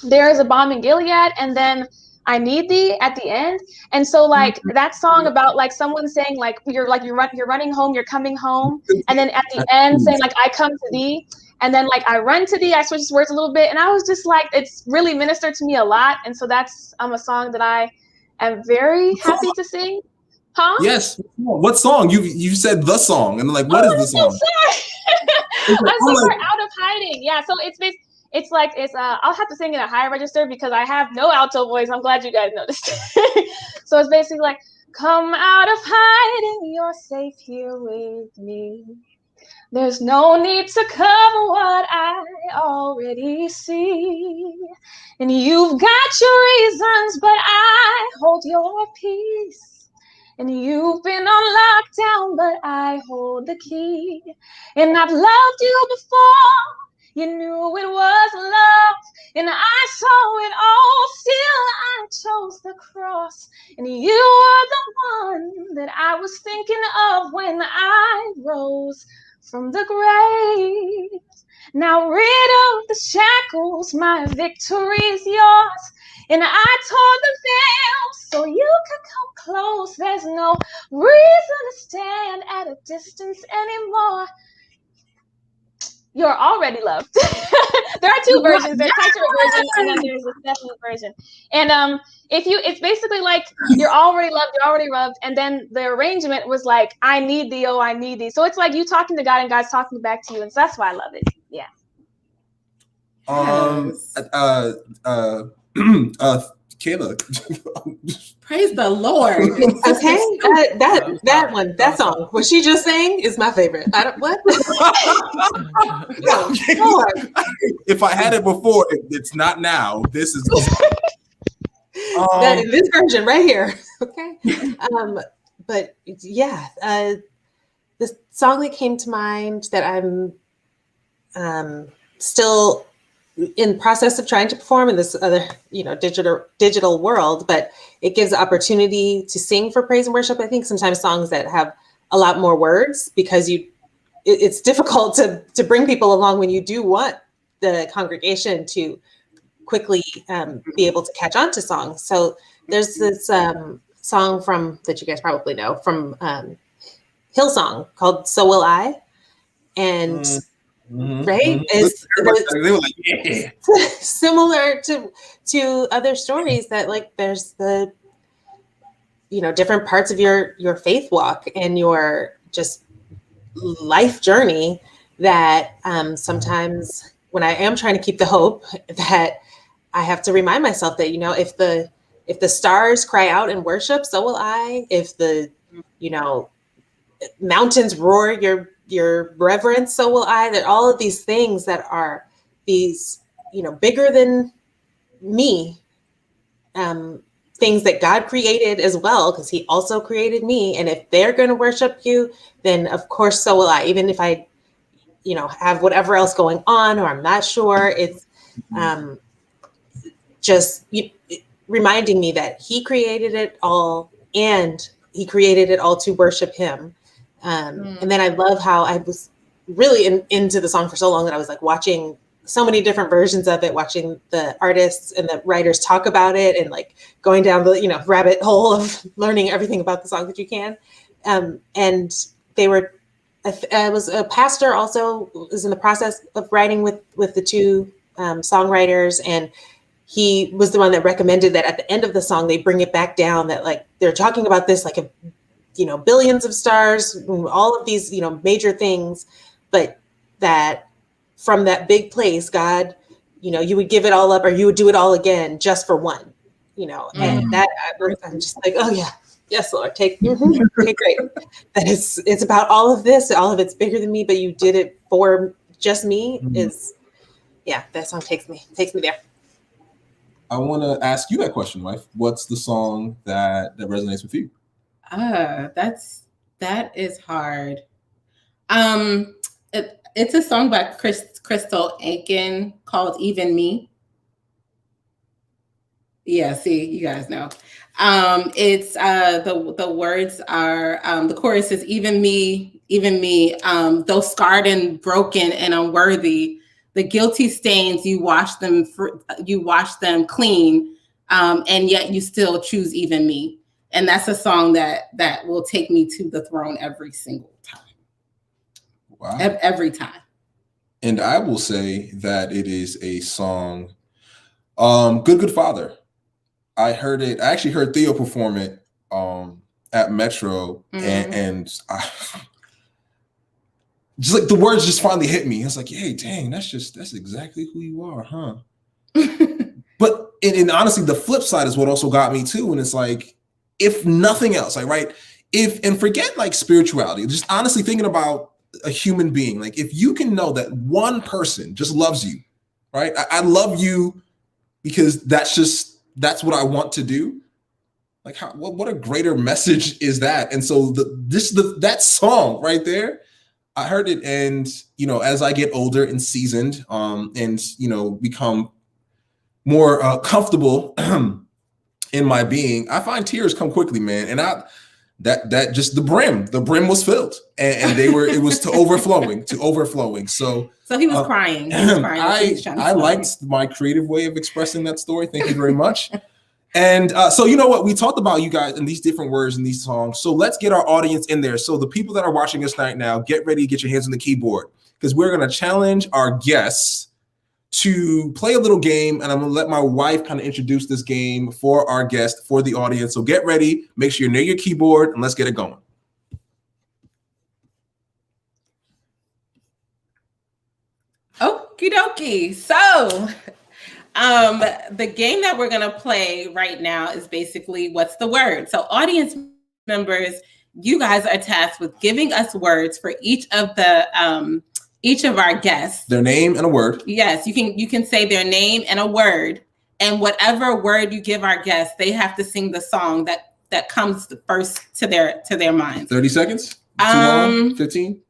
There Is a Bomb in Gilead, and then I Need Thee at the end. And so like that song about like someone saying like you're running home, you're coming home, and then at the end saying like I come to thee, and then like I run to thee, I switched words a little bit, and I was just like, it's really ministered to me a lot. And so that's a song that I am very happy to sing. Huh? Yes. What song? You said the song, and like, what is the song? I'm so sorry. Out of Hiding. Yeah. So I'll have to sing in a higher register because I have no alto voice. I'm glad you guys noticed. So it's basically like, come out of hiding, you're safe here with me. There's no need to cover what I already see. And you've got your reasons, but I hold your peace. And you've been on lockdown, but I hold the key. And I've loved you before. You knew it was love. And I saw it all. Still, I chose the cross. And you were the one that I was thinking of when I rose from the grave. Now rid of the shackles, my victory is yours. And I tore the veil so you could come close. There's no reason to stand at a distance anymore. You're already loved. There are two versions. There's Titular version and then there's the Stephanie version. And it's basically like you're already loved, you're already loved, and then the arrangement was like, I need thee, oh, I need thee. So it's like you talking to God and God's talking back to you, and so that's why I love it. Yeah. Kayla. Praise the Lord. Okay, that song, what she just sang is my favorite. What? No, if I had it before, it's not now. This is this version right here. Okay, but yeah, the song that came to mind that I'm still in process of trying to perform in this other, digital world, but it gives opportunity to sing for praise and worship. I think sometimes songs that have a lot more words, because it's difficult to bring people along when you do want the congregation to quickly be able to catch on to songs. So there's this song that you guys probably know from Hillsong called "So Will I," and right, they were like, yeah. Similar to other stories that like there's the different parts of your faith walk and your just life journey that sometimes when I am trying to keep the hope, that I have to remind myself that if the stars cry out in worship, so will I. If the mountains roar your reverence, so will I. That all of these things that are these bigger than me, things that God created as well, because he also created me. And if they're going to worship you, then of course so will I, even if I have whatever else going on or I'm not sure. It's just reminding me that he created it all and he created it all to worship him. And then I love how I was really into the song for so long that I was like watching so many different versions of it, watching the artists and the writers talk about it and like going down the rabbit hole of learning everything about the song that you can. And they were I was a pastor, also was in the process of writing with the two songwriters, and he was the one that recommended that at the end of the song they bring it back down, that like they're talking about this like a, billions of stars, all of these, major things, but that from that big place, God, you would give it all up, or you would do it all again just for one, and that I'm just like, oh yeah, yes, Lord, take great. That it's about all of this, all of it's bigger than me, but you did it for just me. That song takes me there. I want to ask you that question, wife. What's the song that resonates with you? That is hard. It's a song by Crystal Aiken called "Even Me." Yeah, see, you guys know. It's the words are the chorus is "Even me, though scarred and broken and unworthy, the guilty stains you wash them clean, and yet you still choose even me." And that's a song that will take me to the throne every single time. Wow. Every time. And I will say that it is a song, Good Father. I actually heard Theo perform it at Metro, and I, just like the words just finally hit me. I was like, hey, dang, that's exactly who you are, huh? But and honestly, the flip side is what also got me too. And it's like, if nothing else, like, right, and forget like spirituality, just honestly thinking about a human being, like if you can know that one person just loves you, right? I love you because that's what I want to do. Like what a greater message is that? And so that song right there, I heard it, and as I get older and seasoned, and become more comfortable in my being, I find tears come quickly, man. And that just the brim was filled, and it was to overflowing. So he was crying. He was crying. I liked my creative way of expressing that story. Thank you very much. And so you know what, we talked about you guys and these different words in these songs. So let's get our audience in there. So the people that are watching us right now, get ready to get your hands on the keyboard, because we're going to challenge our guests to play a little game, and I'm going to let my wife kind of introduce this game for our guest, for the audience. So get ready, make sure you're near your keyboard, and let's get it going. Okie dokie. So the game that we're going to play right now is basically what's the word. So audience members, you guys are tasked with giving us words for each of our guests. Their name and a word. Yes, you can say their name and a word, and whatever word you give our guests, they have to sing the song that comes first to their minds. 30 seconds? Too long? 15?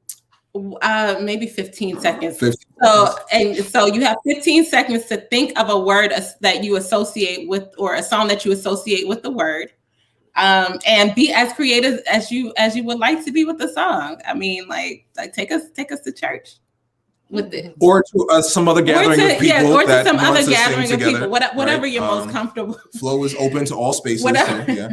Maybe 15 seconds. 15. So you have 15 seconds to think of a word that you associate with, or a song that you associate with the word, and be as creative as you would like to be with the song. I mean, like take us to church with it, or to some other gathering of people, or to some other gathering of people. Whatever right? You're most comfortable. F.L.O.W is open to all spaces. Whatever. So, yeah.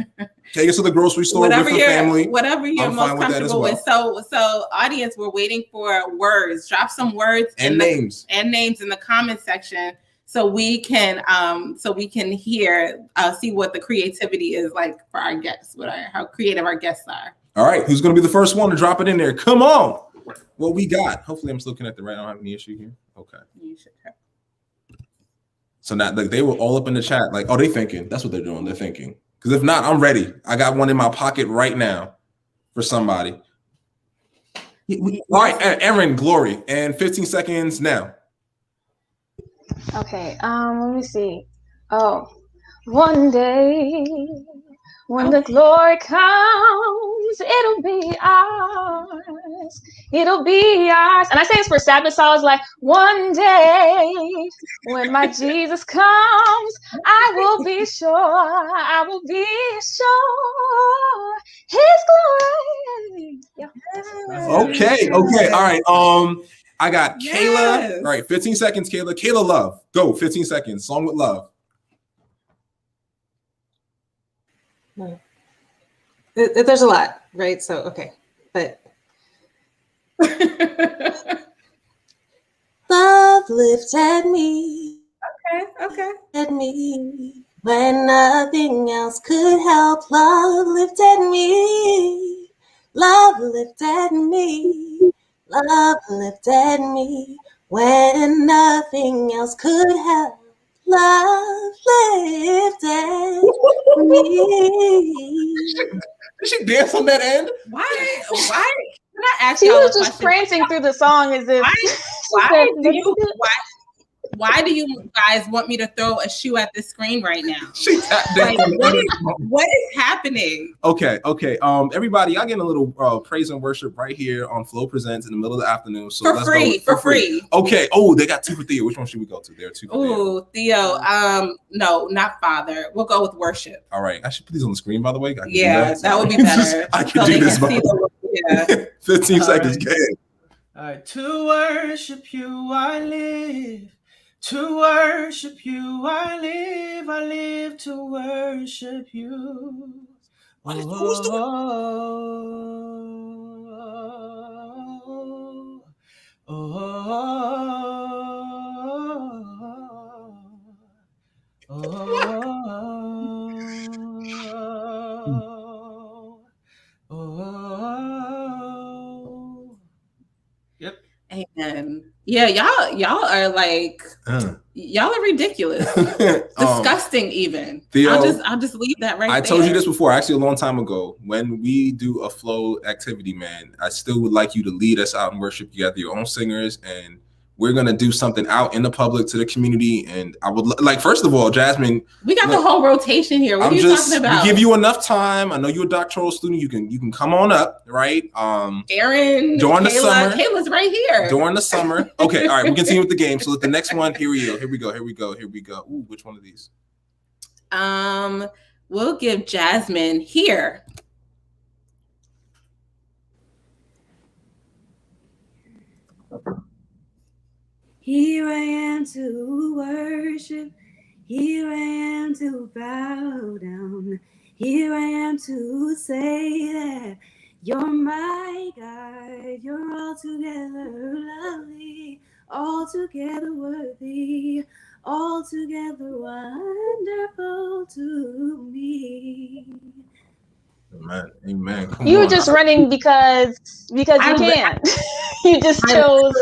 Take us to the grocery store with the family. Whatever you're most comfortable with. So audience, we're waiting for words. Drop some words and names in the comment section, so we can hear see what the creativity is like for our guests, how creative our guests are. All right, who's going to be the first one to drop it in there? Come on. What we got? Hopefully I'm still connected, right? I don't have any issue here. Okay. You should have. So now, like, they were all up in the chat, like, oh, they thinking. That's what they're doing. They're thinking. Because if not, I'm ready. I got one in my pocket right now for somebody. All right, Erin, Glory, and 15 seconds now. Okay, let me see. Oh, one day when the glory comes, it'll be ours. It'll be ours. And I say this for Sabbath songs, like, one day when my Jesus comes, I will be sure. I will be sure his glory. Yeah. Okay. All right. I got Kayla. All right, 15 seconds, Kayla. Kayla Love. Go, 15 seconds. Song with love. There's a lot, right? So, okay. But Love lifted me. Okay. At me when nothing else could help. Love lifted me. Love lifted me. Love lifted me when nothing else could help. Love lifted me. Did she dance on that end? Why? Can I ask She y'all was a just question? prancing through the song as if Why do you guys want me to throw a shoe at the screen right now? She tapped Like, dancing. what is happening? Okay. Everybody, y'all getting a little praise and worship right here on F.L.O.W Presents in the middle of the afternoon. So For let's free. go for free. Okay. Oh, they got two for Theo. Which one should we go to? There are two for Theo. Ooh, Theo. No, not Father. We'll go with worship. All right. I should put these on the screen, by the way. That would be better. I can do this. 15 seconds. Right. Go ahead. All right. To worship you, I live. To worship you, I live. I live to worship you. Who's Yep. Amen. Yeah, y'all are like y'all are ridiculous. Disgusting even. Theo, I'll just leave that right there. I told you this before, actually a long time ago. When we do a flow activity, man, I still would like you to lead us out in worship. You got your own singers, and we're gonna do something out in the public to the community. And I would like, first of all, Jasmine, we got the whole rotation here. What are you talking about? We give you enough time. I know you're a doctoral student. You can come on up, right? Aaron, during the summer. Kayla's right here. During the summer. Okay, all right, we continue with the game. So let the next one, here we go. Ooh, which one of these? We'll give Jasmine here. Here I am to worship. Here I am to bow down. Here I am to say that you're my God. You're altogether lovely, altogether worthy, altogether wonderful to me. Amen. You were just running because you can. You just chose.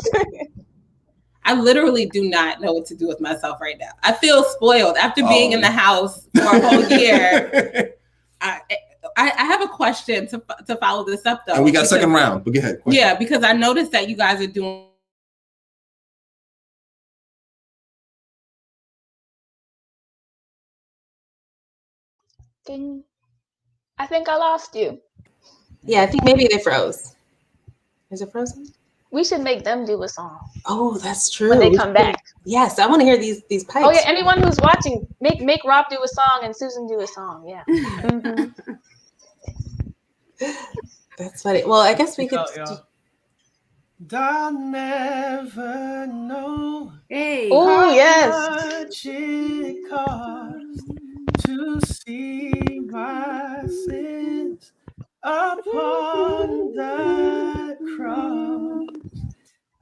I literally do not know what to do with myself right now. I feel spoiled after being in the house for a whole year. I have a question to follow this up though. And we got second round, but go ahead. Question. Yeah, because I noticed that you guys are doing. I think I lost you. Yeah, I think maybe they froze. Is it frozen? We should make them do a song. Oh, that's true. When they come back. Yes, I want to hear these pipes. Oh yeah, anyone who's watching, make Rob do a song and Susan do a song. Yeah. Mm-hmm. That's funny. Well, I guess we could. I'll never know. Hey. Oh yes. Much it costs to see my sins upon the cross.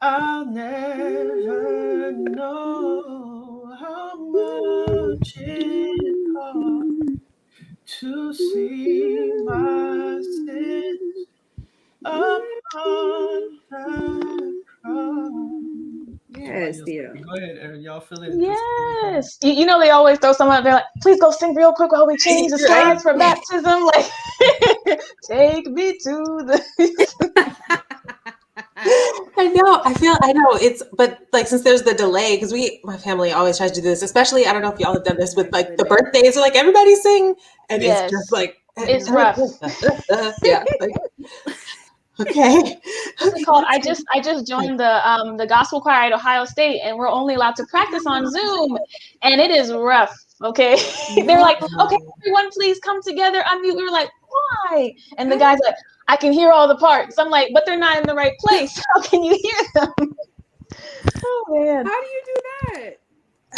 I'll never know how much it costs to see my sins upon the cross. Yes, Theo. Go ahead, Aaron. Y'all feel it? Yes. You know they always throw someone up there like, please go sing real quick while we change the slides for baptism. Like, take me to the. I know it's, but like, since there's the delay, because my family always tries to do this, especially, I don't know if y'all have done this with like the birthdays, or like everybody sing, and it's just like, it's rough. Yeah. Like, okay. I just joined the gospel choir at Ohio State, and we're only allowed to practice on Zoom, and it is rough. Okay. They're like, okay, everyone please come together, unmute. We were like, why? And the guy's like, I can hear all the parts. I'm like, but they're not in the right place. How can you hear them? Oh man. How do you do that?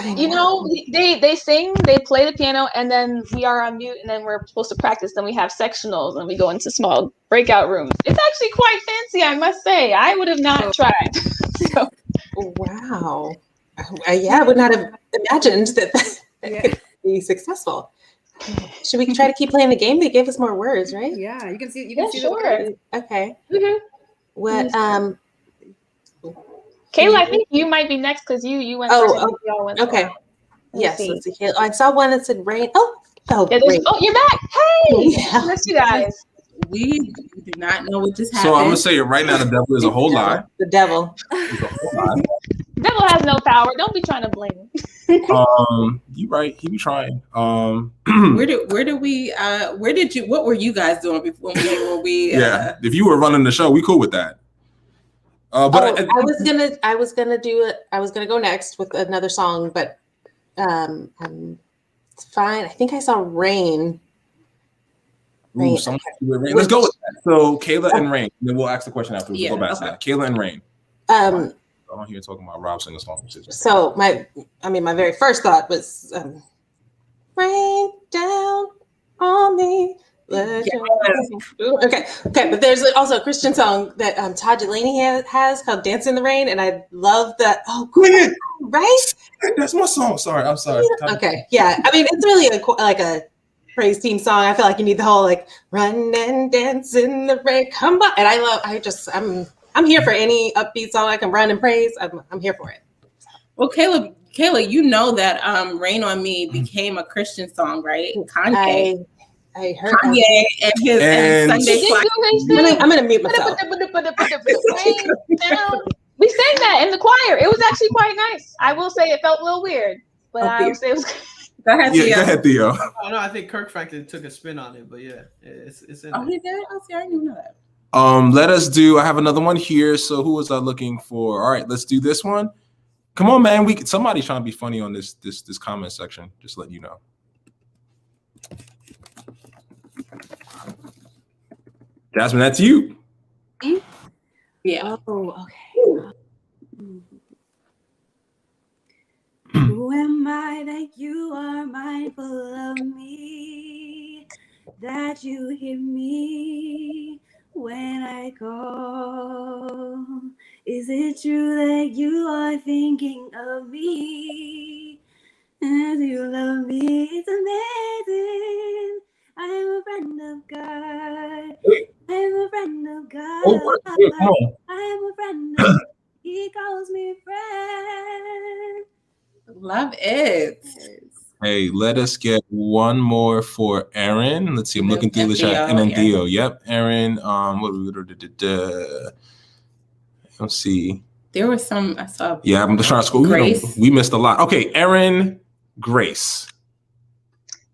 You know, they sing, they play the piano, and then we are on mute, and then we're supposed to practice. Then we have sectionals, and we go into small breakout rooms. It's actually quite fancy, I must say. I would have not tried. So. Wow. Yeah, I would not have imagined that could be successful. Should we try to keep playing the game? They gave us more words, right? Yeah, you can see Sure. the words. Okay. Mm-hmm. What Kayla, I think you might be next because you went first. Okay. Let's see. Kayla. I saw one that said rain. Great. You're back. Hey, yeah. Miss you guys. We do not know what just happened. So I'm gonna say it right now. The devil is a whole lie. The devil. He's a whole lie. Devil has no power. Don't be trying to blame him. You right. He be trying. What were you guys doing before we yeah. If you were running the show, we cool with that. But I was gonna do it. I was gonna go next with another song, but it's fine. I think I saw Rain. Ooh, Rain. Let's go with that. So Kayla and Rain. Then we'll ask the question afterwards. We'll go back to that. Kayla and Rain. I'm here talking about Rob singing songs. So my very first thought was rain down on me. Okay, but there's also a Christian song that Todd Delaney has called "Dance in the Rain," and I love that. Oh, good, right? That's my song. Sorry, I'm sorry. Okay, yeah. I mean, it's really a praise team song. I feel like you need the whole run and dance in the rain. Come on, and I'm here for any upbeat song I can run and praise. I'm here for it. Well, Kayla, you know that "Rain on Me" became a Christian song, right? Kanye. I heard Kanye and his Sunday Fly. I'm gonna mute myself. We sang that in the choir. It was actually quite nice. I will say it felt a little weird, but I would say it was. Go ahead, Theo. Go ahead, Theo. Oh no, I think Kirk Franklin took a spin on it, but yeah, it's in he did. Oh, see, I didn't know that. Let us do. I have another one here. So who was I looking for? All right, let's do this one. Come on, man. Somebody's trying to be funny on this comment section. Just letting you know. Jasmine, that's you. Yeah. Oh, okay. Who am I that you are mindful of me? That you hear me when I call? Is it true that you are thinking of me? And you love me? It's amazing. I am a friend of God. I am a friend of God. I am a friend of God. He calls me friend. Love it. Hey, let us get one more for Aaron. Let's see. I'm looking through the chat. And then Theo. Yep. Aaron. Let's see. There was some I saw. Yeah, I'm just trying to scroll. We missed a lot. Okay, Aaron Grace.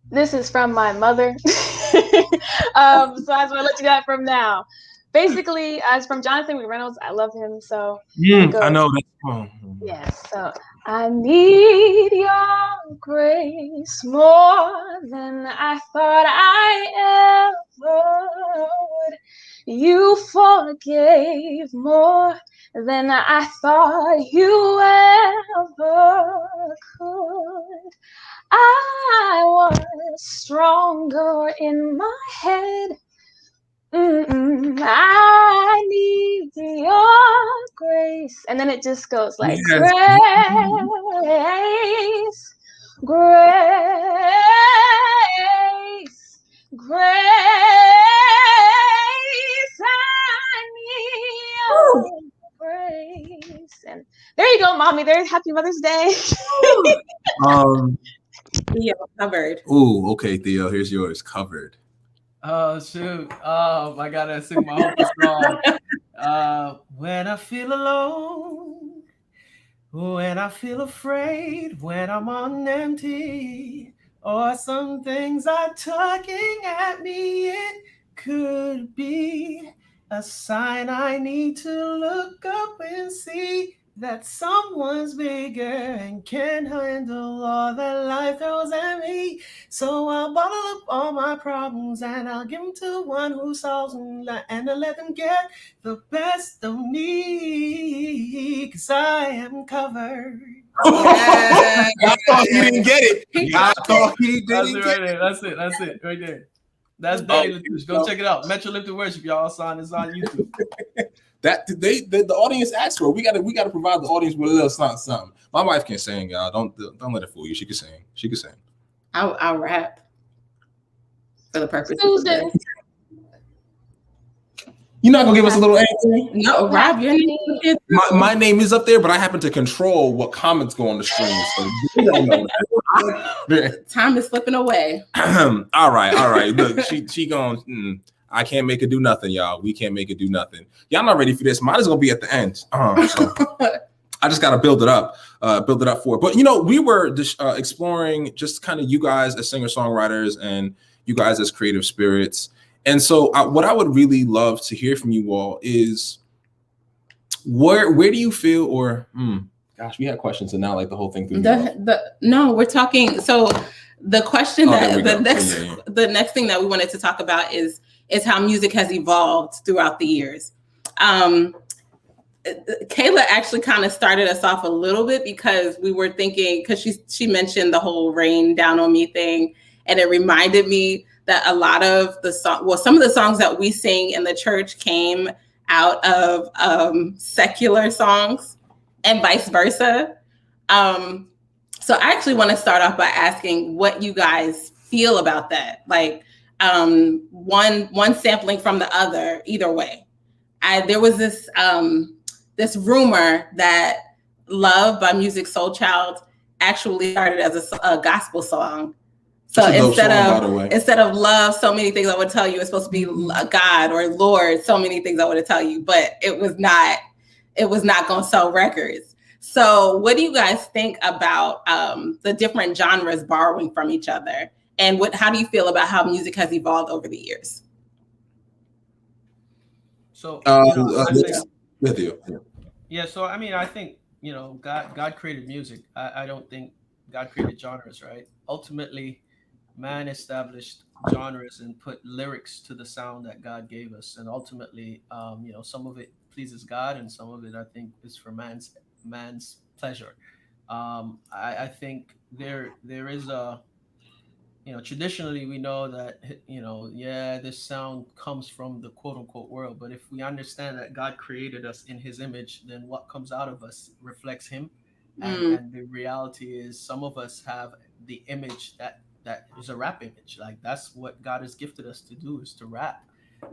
This is from my mother. So I just want to let you know from now. Basically, as from Jonathan McReynolds, I love him. So I know that. Yes. So I need your grace more than I thought I ever would. You forgave more than I thought you ever could. I was stronger in my head. I need your grace. And then it just goes like grace, grace, grace. I need your grace. And there you go, mommy. There's Happy Mother's Day. Theo covered. Ooh, okay, Theo. Here's yours. Covered. Oh shoot! I gotta sing my whole song. When I feel alone, when I feel afraid, when I'm on empty, or some things are tugging at me, it could be a sign I need to look up and see that someone's bigger and can handle all that life throws at me. So I'll bottle up all my problems and I'll give them to one who solves them, and I'll let them get the best of me, 'cause I am covered. I thought he didn't get it. I thought he That's didn't it get right there. That's it. That's it right there. That's Benny Latouche. Go check it out. Metro Lifted Worship, y'all. It's on YouTube. That the audience asked for it. We gotta provide the audience with a little something. My wife can sing, y'all. Don't let it fool you. She can sing. She can sing. I'll rap for the purpose of Susan. this. You're not gonna give us a little anything? No, Rob, your name is My name is up there, but I happen to control what comments go on the stream. So you don't know that. time is slipping away. all right. Look, she going. I can't make it do nothing, y'all. We can't make it do nothing. Y'all not ready for this. Mine is gonna be at the end. So I just gotta build it up for it. But we were just exploring just kind of you guys as singer-songwriters and you guys as creative spirits. And so what I would really love to hear from you all is where do you feel, or gosh, we had questions and now like the whole thing through. No, we're talking. So the question the next thing that we wanted to talk about is how music has evolved throughout the years. Kayla actually kind of started us off a little bit because we were thinking, because she mentioned the whole Rain Down on Me thing, and it reminded me that a lot of some of the songs that we sing in the church came out of secular songs and vice versa. So I actually want to start off by asking what you guys feel about that. Like one sampling from the other, either way. There was this rumor that Love by Music Soul Child actually started as a gospel song. So instead of love, so many things I would tell you, it's supposed to be God or Lord, so many things I would tell you, but it was not going to sell records. So what do you guys think about the different genres borrowing from each other? And how do you feel about how music has evolved over the years? So with you. Yeah, so I mean, I think, God created music. I don't think God created genres, right? Ultimately, man established genres and put lyrics to the sound that God gave us. And ultimately, some of it pleases God and some of it, I think, is for man's pleasure. I think there is a, traditionally we know that, this sound comes from the quote unquote world. But if we understand that God created us in his image, then what comes out of us reflects him. And the reality is some of us have the image that is a rap image. Like that's what God has gifted us to do, is to rap.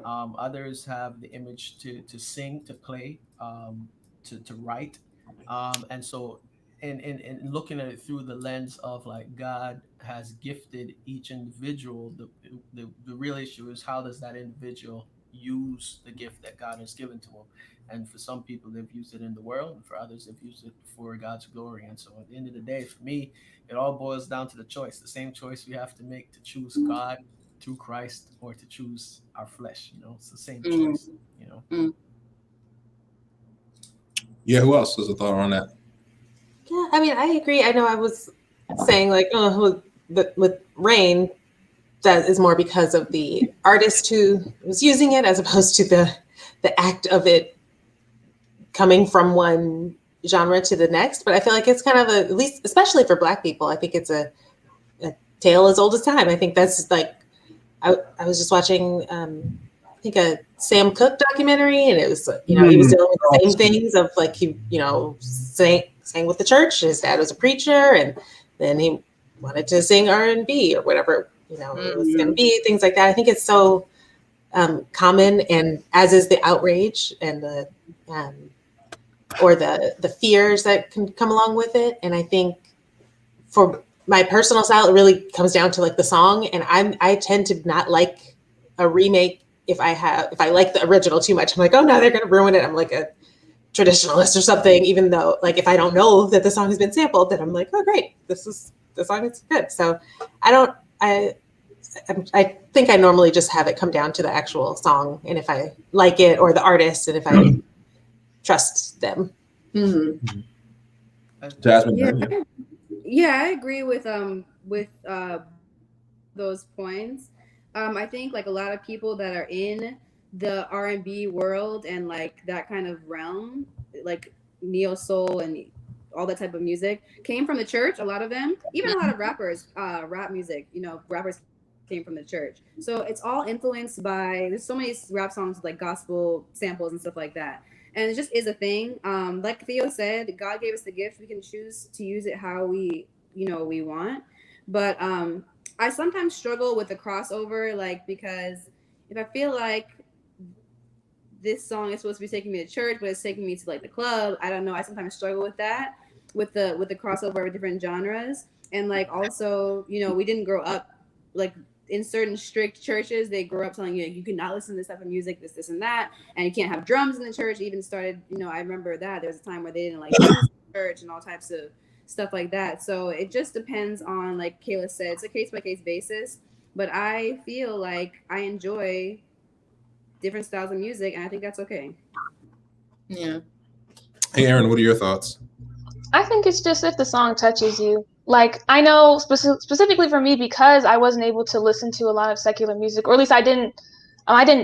Others have the image to sing, to play, to write. And so in looking at it through the lens of like God has gifted each individual, the real issue is how does that individual use the gift that God has given to them. And for some people, they've used it in the world, and for others, they've used it for God's glory. And so at the end of the day, for me, it all boils down to the choice, the same choice we have to make to choose God through Christ or to choose our flesh. It's the same choice, Yeah, who else has a thought on that? Yeah, I mean, I agree. I know I was saying like, with Rain, that is more because of the artist who was using it as opposed to the act of it coming from one genre to the next. But I feel like it's kind of at least, especially for Black people, I think it's a tale as old as time. I think that's like, I was just watching, I think a Sam Cooke documentary, and it was, he was dealing with the same things of like, he, sang with the church. His dad was a preacher, and then he wanted to sing R&B or whatever, it was going to be, things like that. I think it's so common, and as is the outrage and the fears that can come along with it. And I think for my personal style, it really comes down to like the song, and I tend to not like a remake if I like the original too much. I'm like, oh no, they're going to ruin it. I'm like a traditionalist or something, even though like if I don't know that the song has been sampled, then I'm like, oh great, the song is good. So I think I normally just have it come down to the actual song, and if I like it or the artist, and if I trust them. Mm-hmm. Jasmine. Yeah, I agree with those points. I think like a lot of people that are in the R&B world and like that kind of realm, like neo soul and all that type of music, came from the church. A lot of them, even a lot of rappers, rap music. Rappers came from the church. So it's all influenced by. There's so many rap songs with like gospel samples and stuff like that. And it just is a thing. Like Theo said, God gave us the gift. We can choose to use it how we want. But I sometimes struggle with the crossover, like, because if I feel like this song is supposed to be taking me to church, but it's taking me to like the club, I don't know. I sometimes struggle with that, with the crossover of different genres. And like also, we didn't grow up like in certain strict churches. They grew up telling you cannot listen to this type of music, this and that, and you can't have drums in the church. Even started, I remember that there was a time where they didn't like drums in the church and all types of stuff like that. So it just depends on, like Kayla said, it's a case by case basis. But I feel like I enjoy different styles of music, and I think that's okay. Yeah. Hey, Aaron, what are your thoughts? I think it's just if the song touches you. Like, I know specifically for me, because I wasn't able to listen to a lot of secular music, or at least I didn't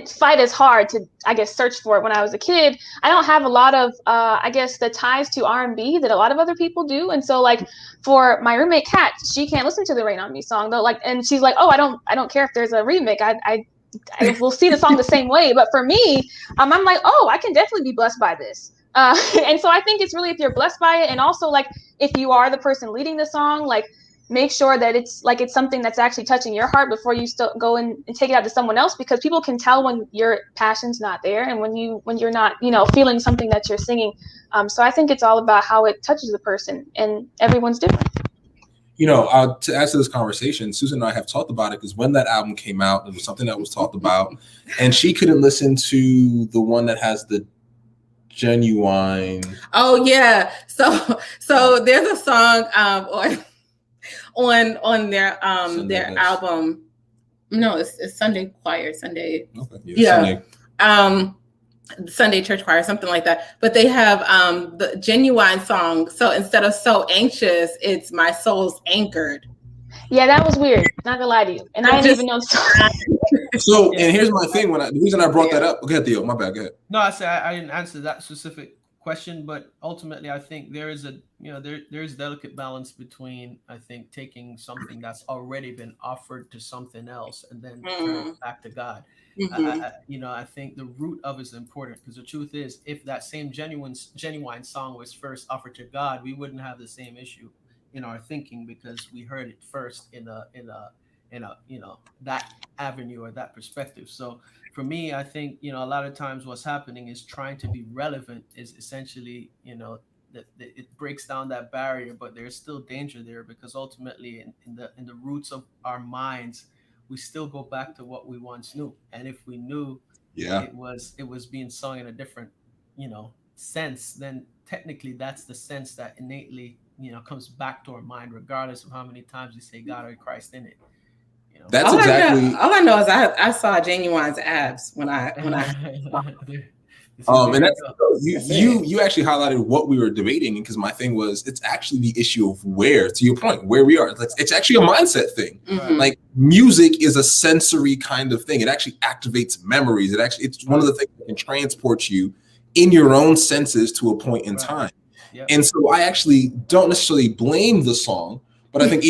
fight as hard to, I guess, search for it when I was a kid. I don't have a lot of, I guess, the ties to R&B that a lot of other people do. And so, like, for my roommate Kat, she can't listen to the Rain on Me song though. Like, and she's like, oh, I don't care if there's a remake. I will see the song the same way. But for me, I'm like, oh, I can definitely be blessed by this. And so I think it's really if you're blessed by it, and also like if you are the person leading the song, like make sure that it's something that's actually touching your heart before you still go and take it out to someone else, because people can tell when your passion's not there and when you're not feeling something that you're singing. So I think it's all about how it touches the person, and everyone's different. To add to this conversation, Susan and I have talked about it because when that album came out, it was something that was talked about, and she couldn't listen to the one that has the Genuine. Oh yeah. So there's a song on their their album. No, it's Sunday Choir. Sunday. Okay. Yeah. Sunday. Sunday Church Choir, something like that. But they have the Genuine song. So instead of So Anxious, it's My Soul's Anchored. Yeah, that was weird. Not gonna lie to you. And I didn't even know the song. So, and here's my thing. The reason I brought that up. Go ahead, Theo. My bad. Go ahead. No, I said I didn't answer that specific question, but ultimately, I think there is there's delicate balance between, I think, taking something that's already been offered to something else and then turning it back to God. Mm-hmm. I think the root of it is important, because the truth is, if that same genuine song was first offered to God, we wouldn't have the same issue in our thinking, because we heard it first in a that avenue or that perspective. So for me, I think a lot of times what's happening is trying to be relevant is essentially that it breaks down that barrier, but there's still danger there, because ultimately in the roots of our minds, we still go back to what we once knew. And if we knew it was being sung in a different sense, then technically that's the sense that innately comes back to our mind, regardless of how many times we say God or Christ in it. That's exactly all I know is I saw Genuine's abs when I and that's you actually highlighted what we were debating, because my thing was, it's actually the issue of where, to your point, where we are. It's actually a mindset thing. Mm-hmm. Like, music is a sensory kind of thing. It actually activates memories. It's one of the things that can transport you in your own senses to a point in time. Yep. And so I actually don't necessarily blame the song, but I think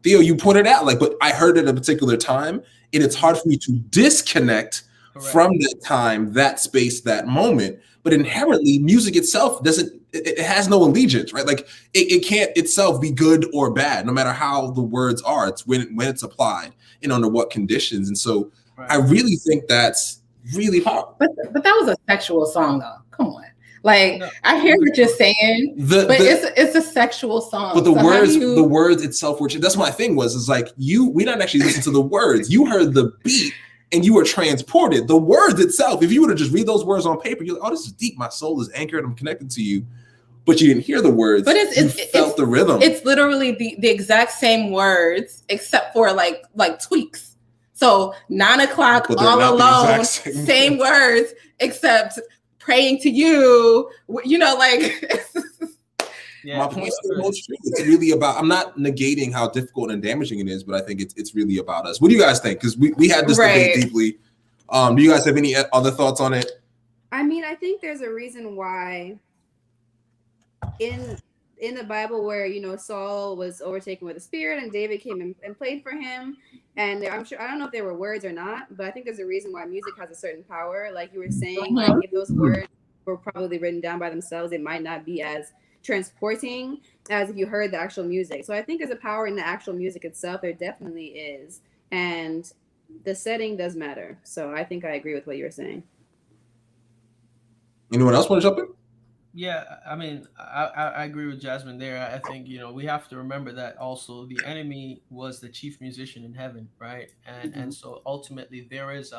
Theo, you pointed out, but I heard it at a particular time, and it's hard for me to disconnect from that time, that space, that moment. But inherently, music itself it has no allegiance, right? Like, it can't itself be good or bad, no matter how the words are. It's when it's applied and under what conditions. And so I really think that's really hard. But that was a sexual song, though. Come on. I hear what you're saying, but it's a sexual song. But the words itself, that's my thing is we don't actually listen to the words. You heard the beat and you were transported. The words itself, if you were to just read those words on paper, you're like, oh, this is deep. My soul is anchored. I'm connected to you. But you didn't hear the words. But you felt the rhythm. It's literally the exact same words, except for like tweaks. So 9 o'clock, all alone, same words, except praying to you, you know, like. Yeah, my point still holds true. It's really about, I'm not negating how difficult and damaging it is, but I think it's really about us. What do you guys think? Because we had this debate deeply. Do you guys have any other thoughts on it? I mean, I think there's a reason why in the Bible where, you know, Saul was overtaken with a spirit and David came and played for him. And I'm sure, I don't know if there were words or not, but I think there's a reason why music has a certain power. Like you were saying, like if those words were probably written down by themselves, it might not be as transporting as if you heard the actual music. So I think there's a power in the actual music itself. There definitely is. And the setting does matter. So I think I agree with what you were saying. Anyone else want to jump in? Yeah, I mean, I agree with Jasmine there. I think, you know, we have to remember that also the enemy was the chief musician in heaven, right? And so ultimately there is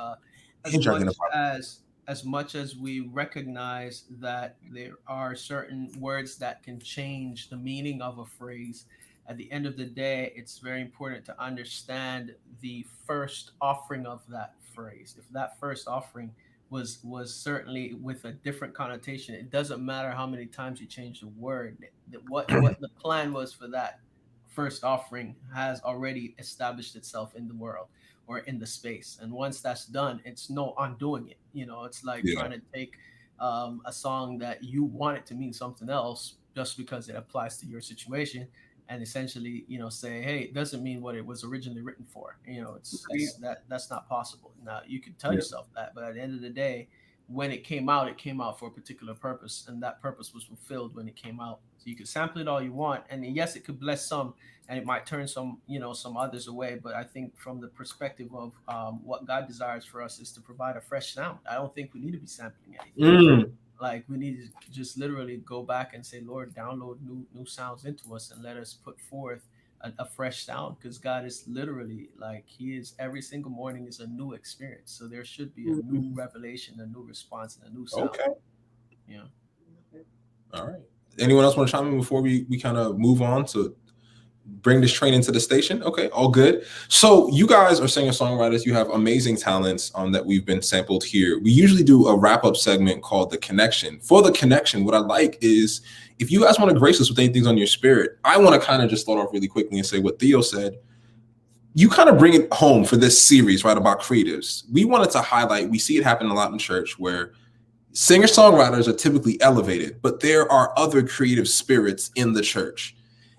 as much as we recognize that there are certain words that can change the meaning of a phrase, at the end of the day, it's very important to understand the first offering of that phrase. If that first offering was certainly with a different connotation, it doesn't matter how many times you change the word. What the plan was for that first offering has already established itself in the world or in the space, and once that's done, it's no undoing it. You know, it's like trying to take a song that you want it to mean something else just because it applies to your situation, and essentially, you know, say, hey, it doesn't mean what it was originally written for. You know, that's not possible. Now you can tell yourself that, but at the end of the day, when it came out for a particular purpose, and that purpose was fulfilled when it came out. So you can sample it all you want, and yes, it could bless some, and it might turn some, you know, some others away. But I think from the perspective of what God desires for us is to provide a fresh sound. I don't think we need to be sampling anything. Like we need to just literally go back and say, Lord, download new sounds into us and let us put forth a fresh sound, because God is literally like, he is, every single morning is a new experience. So there should be a new revelation, a new response, and a new sound. Okay. Yeah. All right. Anyone else want to chime in before we kind of move on to bring this train into the station? Okay, all good. So you guys are singer-songwriters. You have amazing talents that we've been sampled here. We usually do a wrap-up segment called The Connection. For The Connection, what I like is if you guys want to grace us with anything on your spirit, I want to kind of just start off really quickly and say what Theo said. You kind of bring it home for this series, right, about creatives. We wanted to highlight, we see it happen a lot in church where singer-songwriters are typically elevated, but there are other creative spirits in the church.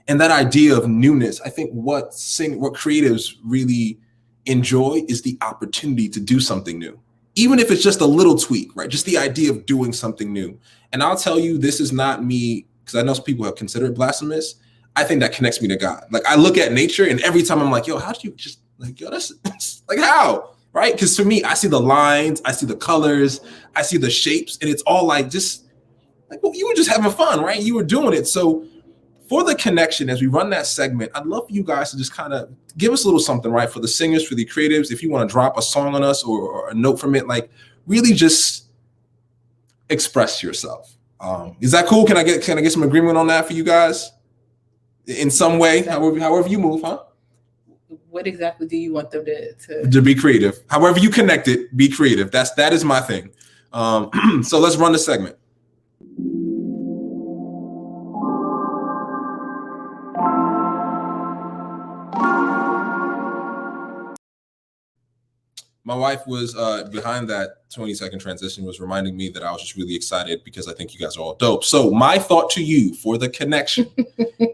And that idea of newness, I think what creatives really enjoy is the opportunity to do something new, even if it's just a little tweak, right? Just the idea of doing something new. And I'll tell you, this is not me, because I know some people have considered it blasphemous. I think that connects me to God. Like I look at nature, and every time I'm like, yo, how do you just like, yo, that's like how, right? Because for me, I see the lines, I see the colors, I see the shapes, and it's all like just like, well, you were just having fun, right? You were doing it. So for The Connection, as we run that segment, I'd love for you guys to just kind of give us a little something, right? For the singers, for the creatives, if you want to drop a song on us or a note from it, like really just express yourself. Is that cool? Can I get some agreement on that for you guys? In some way, however you move, huh? What exactly do you want them to be creative? However you connect it, be creative. That is my thing. So let's run the segment. My wife was behind that 20-second transition, was reminding me that I was just really excited because I think you guys are all dope. So my thought to you for The Connection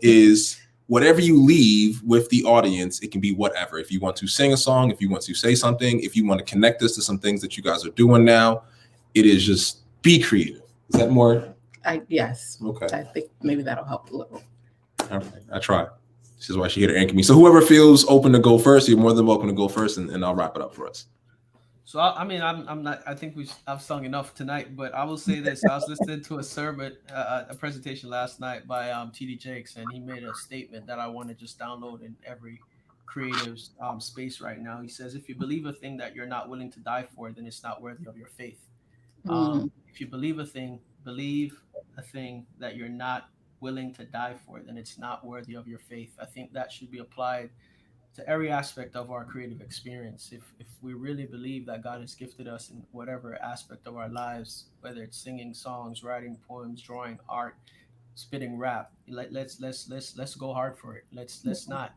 is whatever you leave with the audience, it can be whatever. If you want to sing a song, if you want to say something, if you want to connect us to some things that you guys are doing now, it is just be creative. Is that more? Yes. Okay. I think maybe that'll help a little. All right. I try. This is why she here to anchor me. So whoever feels open to go first, you're more than welcome to go first, and I'll wrap it up for us. So I mean, I'm not. I think I've sung enough tonight, but I will say this: I was listening to a sermon, a presentation last night by T.D. Jakes, and he made a statement that I want to just download in every creative's space right now. He says, "If you believe a thing that you're not willing to die for, then it's not worthy of your faith. If you believe a thing that you're not willing to die for, then it's not worthy of your faith." I think that should be applied every aspect of our creative experience. If we really believe that God has gifted us in whatever aspect of our lives, whether it's singing songs, writing poems, drawing art, spitting rap, let's go hard for it. Let's not,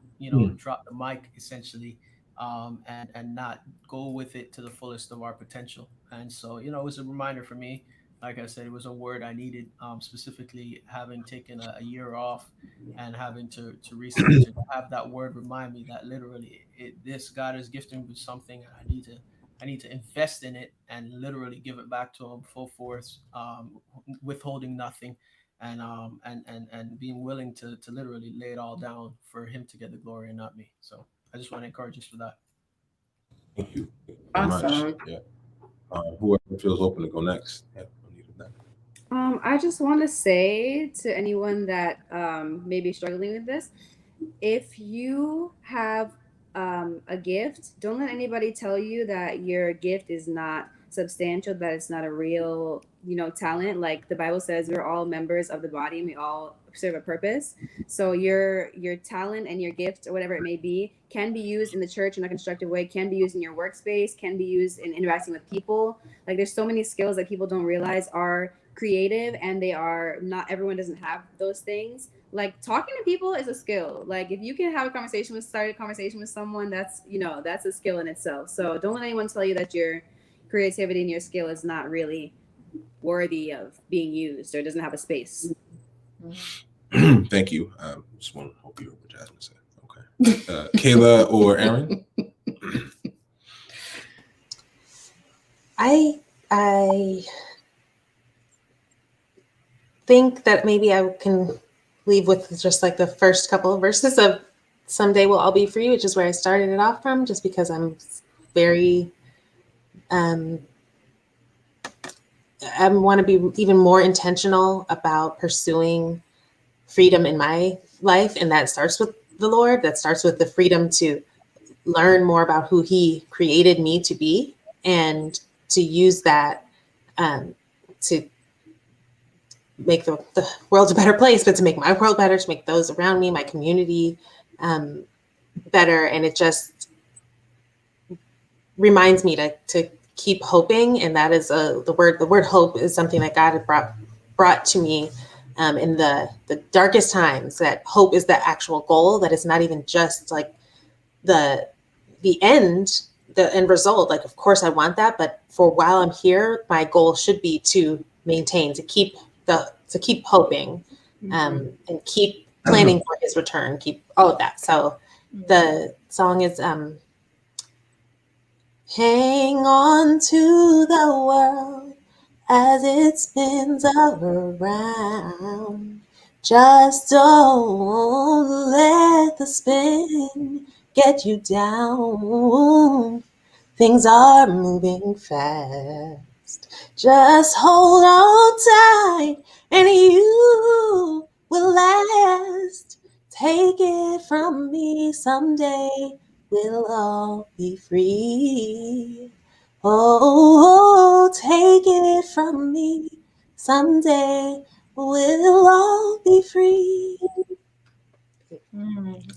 drop the mic essentially, and not go with it to the fullest of our potential. And so, it was a reminder for me. Like I said, it was a word I needed, specifically having taken a year off and having to research and have that word remind me that literally this God has gifted me with something, and I need to invest in it and literally give it back to him full force, withholding nothing, and being willing to literally lay it all down for him to get the glory and not me. So I just want to encourage us for that. Thank you very much. Awesome. Yeah. Whoever feels open to go next. Yeah, I'll leave it there. I just want to say to anyone that may be struggling with this, if you have a gift, don't let anybody tell you that your gift is not substantial, that it's not a real, talent. Like the Bible says, we're all members of the body and we all serve a purpose. So your talent and your gift, or whatever it may be, can be used in the church in a constructive way, can be used in your workspace, can be used in interacting with people. Like there's so many skills that people don't realize are creative, and they are not, everyone doesn't have those things. Like talking to people is a skill. Like if you can have start a conversation with someone, that's that's a skill in itself. So don't let anyone tell you that your creativity and your skill is not really worthy of being used or doesn't have a space. Thank you. Just want to hope you heard what Jasmine said. Okay. Kayla or Aaron? I think that maybe I can leave with just like the first couple of verses of "Someday We'll All Be Free," which is where I started it off from, just because I'm very I want to be even more intentional about pursuing freedom in my life, and that starts with the Lord. That starts with the freedom to learn more about who He created me to be, and to use that to make the world a better place, but to make my world better, to make those around me, my community, better. And it just reminds me to keep hoping. And that is the word hope is something that God had brought to me in the darkest times. That hope is the actual goal, that it's not even just like the end result. Like, of course I want that, but for while I'm here, my goal should be to maintain, to keep hoping, and keep planning for His return, keep all of that. So the song is hang on to the world as it spins around. Just don't let the spin get you down. Things are moving fast. Just hold on tight and you will last. Take it from me, someday we'll all be free. Oh, take it from me, someday we'll all be free.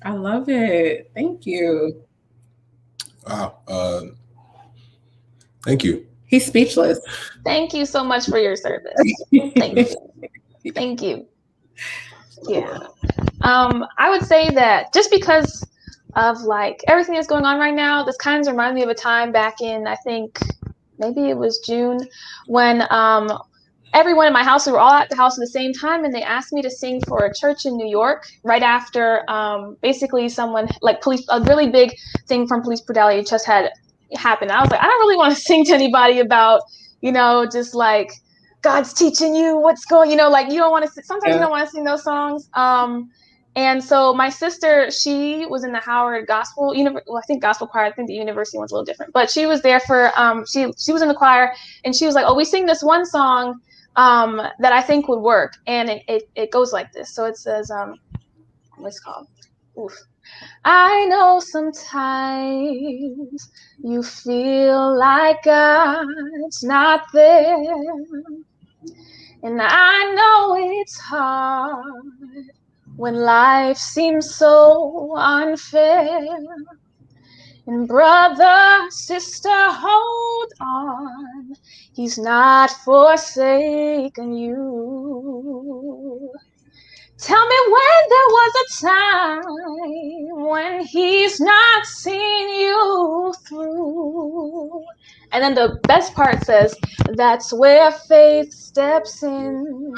I love it. Thank you. Wow. Thank you. He's speechless. Thank you so much for your service. Thank you. Thank you. Yeah. I would say that just because of like everything that's going on right now, this kind of reminds me of a time back in, I think maybe it was June, when everyone in my house, we were all at the house at the same time, and they asked me to sing for a church in New York right after basically someone like a really big thing from police brutality just had happened. I was like, I don't really want to sing to anybody about, just like God's teaching you what's going, like you don't want to, sometimes you don't want to sing those songs. And so my sister, she was in the Howard Gospel, I think Gospel choir. I think the university one's a little different, but she was there for, she was in the choir, and she was like, oh, we sing this one song that I think would work. And it goes like this. So it says, what's it called? Oof. I know sometimes you feel like God's not there. And I know it's hard when life seems so unfair. And brother, sister, hold on. He's not forsaken you. Tell me when there was a time when he's not seen you through. And then the best part says, that's where faith steps in.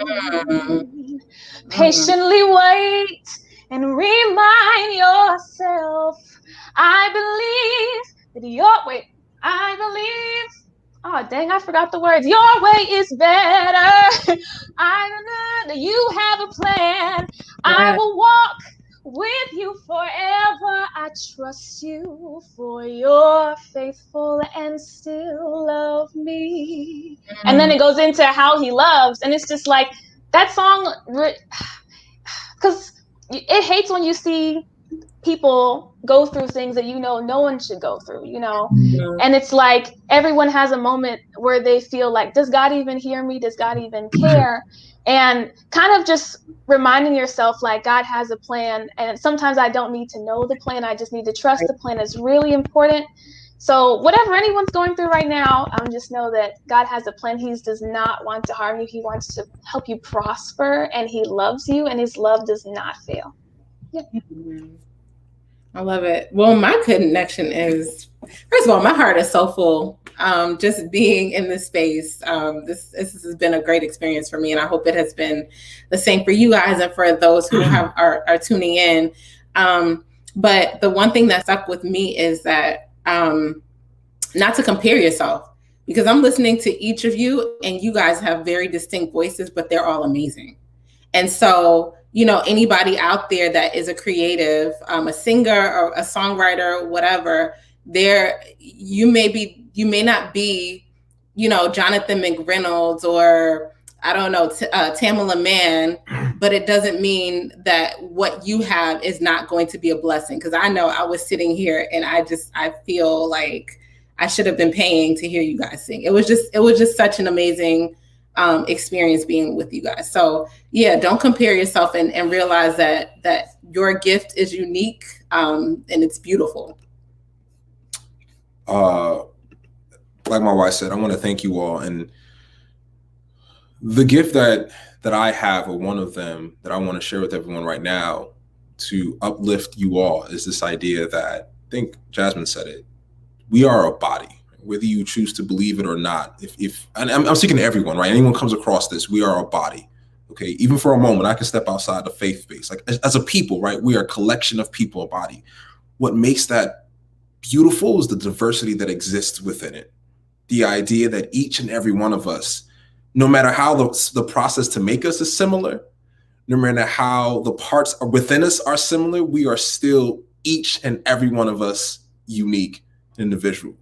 Patiently wait and remind yourself, I believe that I believe, oh dang, I forgot the words. Your way is better. I know that you have a plan. I will walk with you forever. I trust you, for you're faithful and still love me. And then it goes into how he loves, and it's just like that song, because it hates when you see people go through things that no one should go through, and it's like everyone has a moment where they feel like, does God even hear me? Does God even care? And kind of just reminding yourself, like, God has a plan, and sometimes I don't need to know the plan, I just need to trust the plan is really important. So whatever anyone's going through right now, just know that God has a plan. He does not want to harm you. He wants to help you prosper, and he loves you, and his love does not fail. Yeah. I love it. Well, my connection is, first of all, my heart is so full. Just being in this space, this has been a great experience for me, and I hope it has been the same for you guys and for those who are tuning in. But the one thing that stuck with me is that not to compare yourself, because I'm listening to each of you, and you guys have very distinct voices, but they're all amazing. And so, anybody out there that is a creative, a singer or a songwriter, or whatever, you may not be, Jonathan McReynolds or I don't know, Tamala Mann, but it doesn't mean that what you have is not going to be a blessing. Because I know I was sitting here and I feel like I should have been paying to hear you guys sing. It was just such an amazing experience being with you guys. So yeah, don't compare yourself and realize that your gift is unique and it's beautiful. Like my wife said, I want to thank you all. And the gift that I have, or one of them that I want to share with everyone right now to uplift you all, is this idea that, I think Jasmine said it, we are a body. Whether you choose to believe it or not, and I'm speaking to everyone, right? Anyone comes across this, we are a body, okay? Even for a moment, I can step outside the faith base. Like as a people, right? We are a collection of people, a body. What makes that beautiful is the diversity that exists within it. The idea that each and every one of us, no matter how the process to make us is similar, no matter how the parts within us are similar, we are still, each and every one of us, unique, individual.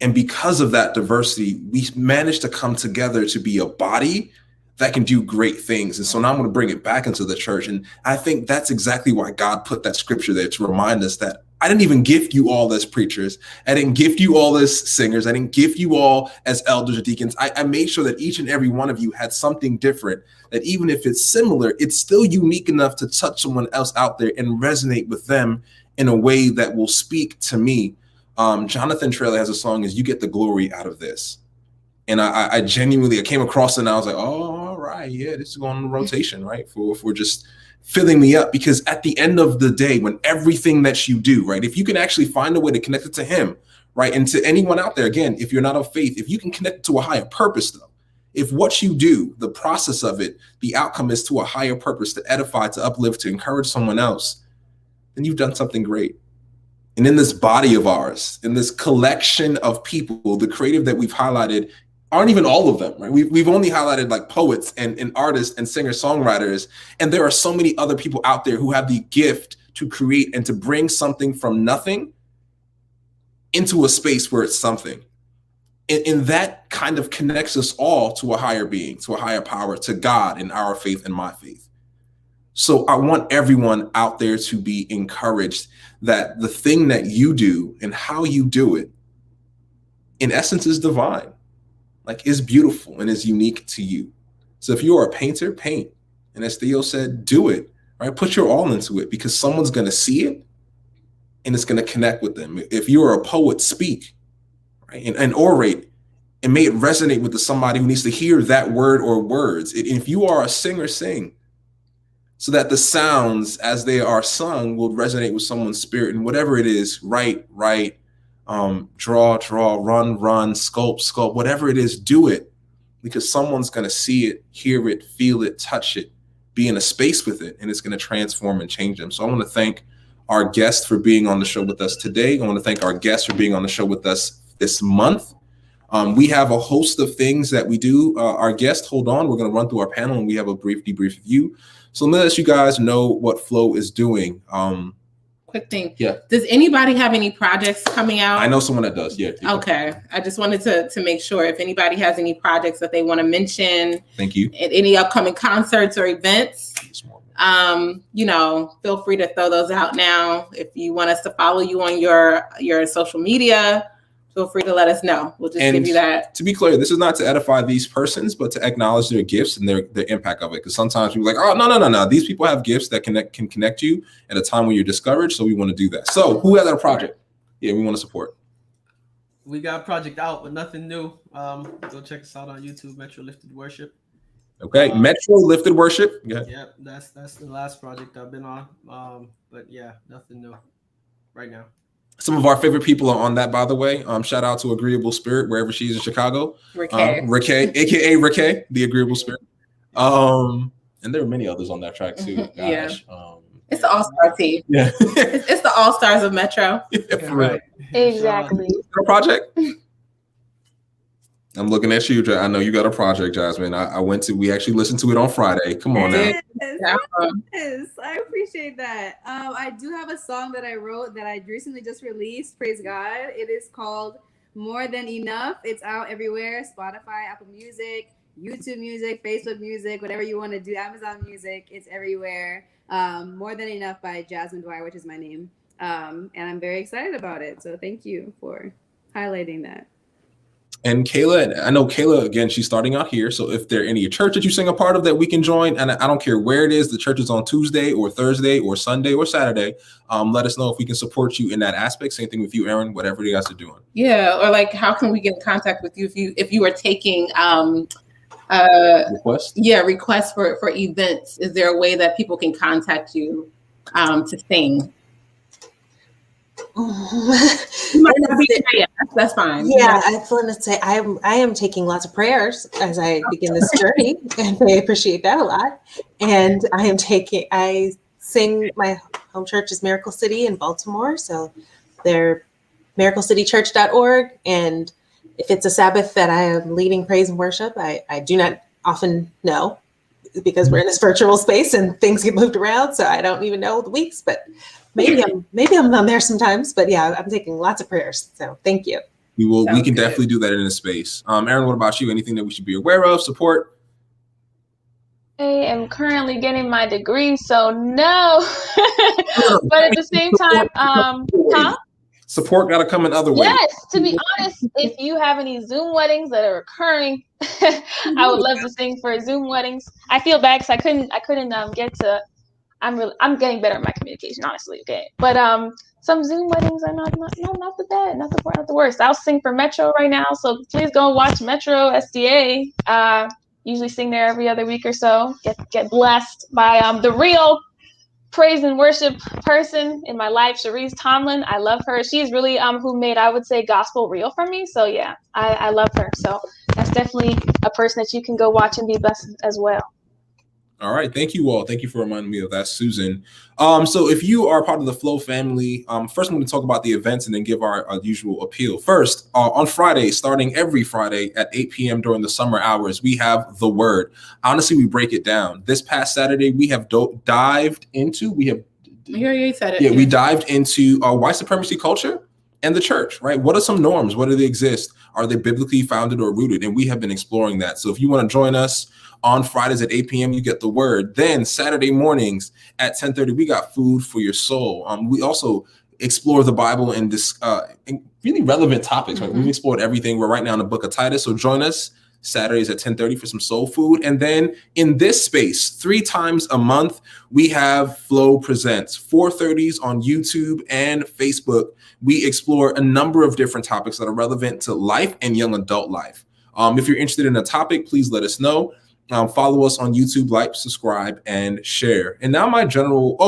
And because of that diversity, we managed to come together to be a body that can do great things. And so now I'm going to bring it back into the church. And I think that's exactly why God put that scripture there, to remind us that I didn't even gift you all as preachers. I didn't gift you all as singers. I didn't gift you all as elders or deacons. I made sure that each and every one of you had something different, that even if it's similar, it's still unique enough to touch someone else out there and resonate with them in a way that will speak to me. Jonathan Traylor has a song, is "You Get the Glory Out of This." And I genuinely, I came across it and I was like, oh, all right, yeah, this is going on rotation, right? For just filling me up. Because at the end of the day, when everything that you do, right, if you can actually find a way to connect it to him, right, and to anyone out there, again, if you're not of faith, if you can connect it to a higher purpose, though, if what you do, the process of it, the outcome is to a higher purpose, to edify, to uplift, to encourage someone else, then you've done something great. And in this body of ours, in this collection of people, the creative that we've highlighted aren't even all of them, right? We've only highlighted like poets and artists and singer-songwriters. And there are so many other people out there who have the gift to create and to bring something from nothing into a space where it's something. And that kind of connects us all to a higher being, to a higher power, to God in our faith and my faith. So I want everyone out there to be encouraged that the thing that you do and how you do it, in essence, is divine, like is beautiful and is unique to you. So if you are a painter, paint. And as Theo said, do it, right? Put your all into it, because someone's going to see it and it's going to connect with them. If you're a poet, speak, right? And orate, and may it resonate with somebody who needs to hear that word or words. If you are a singer, sing, so that the sounds as they are sung will resonate with someone's spirit. And whatever it is, write, draw, run, sculpt, whatever it is, do it, because someone's going to see it, hear it, feel it, touch it, be in a space with it, and it's going to transform and change them. So I want to thank our guest for being on the show with us today. I want to thank our guests for being on the show with us this month. We have a host of things that we do. Our guest, hold on, we're going to run through our panel, and we have a brief debrief of you. So let you guys know what F.L.O.W is doing. Quick thing. Yeah. Does anybody have any projects coming out? I know someone that does. Yeah. Okay. I just wanted to make sure if anybody has any projects that they want to mention. Thank you. At any upcoming concerts or events, feel free to throw those out now. If you want us to follow you on your social media, feel free to let us know. We'll just give you that. To be clear, this is not to edify these persons, but to acknowledge their gifts and their impact of it. Because sometimes we're like, oh, no. These people have gifts that can connect you at a time when you're discouraged. So we want to do that. So who has a project? Yeah, we want to support. We got a project out, but nothing new. Go check us out on YouTube, Metro Lifted Worship. Okay, Metro Lifted Worship. Yeah, that's the last project I've been on. But yeah, nothing new right now. Some of our favorite people are on that, by the way. Shout out to Agreeable Spirit, wherever she is in Chicago. Raquel, aka Raquel, the Agreeable Spirit. And there are many others on that track too. Gosh. Yeah. It's the all-star team. Yeah. it's the all-stars of Metro. Yeah, for real. Exactly. A project? I'm looking at you. I know you got a project, Jasmine. We actually listened to it on Friday. Come on now. Yes, I appreciate that. I do have a song that I wrote that I recently just released. Praise God. It is called More Than Enough. It's out everywhere. Spotify, Apple Music, YouTube Music, Facebook Music, whatever you want to do. Amazon Music. It's everywhere. More Than Enough by Jasmine Dwyer, which is my name. And I'm very excited about it. So thank you for highlighting that. And Kayla, I know Kayla, again, she's starting out here. So if there are any church that you sing a part of that we can join, and I don't care where it is, the church is on Tuesday or Thursday or Sunday or Saturday, let us know if we can support you in that aspect. Same thing with you, Aaron, whatever you guys are doing. Yeah, or like, how can we get in contact with you if you are taking requests? Yeah, requests for events. Is there a way that people can contact you to sing? That's fine. Yeah, I want to say I am taking lots of prayers as I begin this journey, and I appreciate that a lot. And I sing. My home church is Miracle City in Baltimore, so they're miraclecitychurch.org. And if it's a Sabbath that I am leading praise and worship, I do not often know, because we're in this virtual space and things get moved around, so I don't even know the weeks, but maybe I'm on there sometimes. But yeah, I'm taking lots of prayers. So thank you. We can definitely do that in a space. Aaron, what about you? Anything that we should be aware of, support? I am currently getting my degree, so no. But at the same time, support got to come in other ways. Yes, to be honest, if you have any Zoom weddings that are occurring, I would love to sing for Zoom weddings. I feel bad because I couldn't get to. I'm getting better at my communication, honestly. Okay, but some Zoom weddings are not the bad, not the worst. I'll sing for Metro right now, so please go watch Metro SDA. Usually sing there every other week or so. Get blessed by the real praise and worship person in my life, Cherise Tomlin. I love her. She's really who made, I would say, gospel real for me. So yeah, I love her. So that's definitely a person that you can go watch and be blessed as well. All right. Thank you all. Thank you for reminding me of that, Susan. So if you are part of the F.L.O.W family, first I'm going to talk about the events and then give our usual appeal. First, on Friday, starting every Friday at 8 p.m. during the summer hours, we have The Word. Honestly, we break it down. This past Saturday, we have dived into white supremacy culture and the church, right? What are some norms? What do they exist? Are they biblically founded or rooted? And we have been exploring that. So if you want to join us on Fridays at 8 p.m., you get The Word. Then Saturday mornings at 10:30, we got Food for Your Soul. We also explore the Bible in really relevant topics, right? We've explored everything. We're right now in the book of Titus. So join us Saturdays at 10:30 for some soul food. And then in this space, 3 times a month, we have F.L.O.W Presents, 4:30s on YouTube and Facebook. We explore a number of different topics that are relevant to life and young adult life. If you're interested in a topic, please let us know. Follow us on YouTube, like, subscribe, and share. And now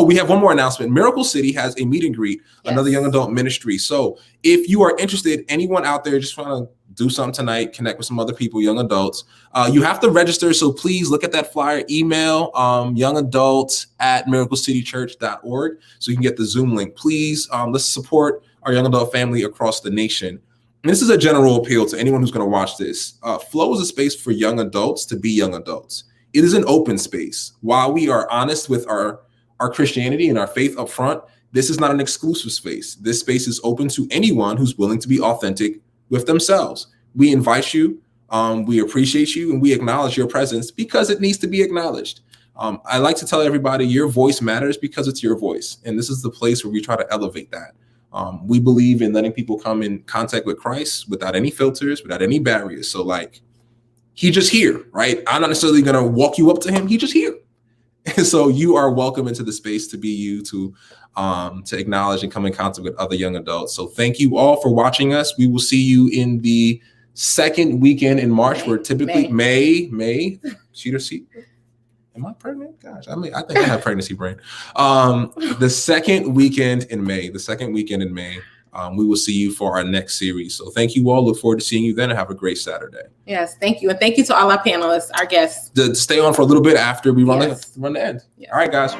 we have one more announcement. Miracle City has a meet and greet, another young adult ministry. So if you are interested, anyone out there just want to do something tonight, connect with some other people, young adults, you have to register. So please look at that flyer, email youngadults@miraclecitychurch.org so you can get the Zoom link. Please, let's support our young adult family across the nation. And this is a general appeal to anyone who's going to watch this. F.L.O.W is a space for young adults to be young adults. It is an open space. While we are honest with our Christianity and our faith up front, this is not an exclusive space. This space is open to anyone who's willing to be authentic with themselves. We invite you, we appreciate you, and we acknowledge your presence because it needs to be acknowledged. I like to tell everybody your voice matters because it's your voice. And this is the place where we try to elevate that. We believe in letting people come in contact with Christ without any filters, without any barriers. So like, he just here, right? I'm not necessarily going to walk you up to him. He just here. And so you are welcome into the space to be you, to acknowledge and come in contact with other young adults. So thank you all for watching us. We will see you in the second weekend in March. We're typically May. Cheater seat. Am I pregnant? Gosh, I think I have pregnancy brain. The second weekend in May, we will see you for our next series. So thank you all. Look forward to seeing you then, and have a great Saturday. Yes, thank you. And thank you to all our panelists, our guests. To stay on for a little bit after we run the end. Yes. All right, guys.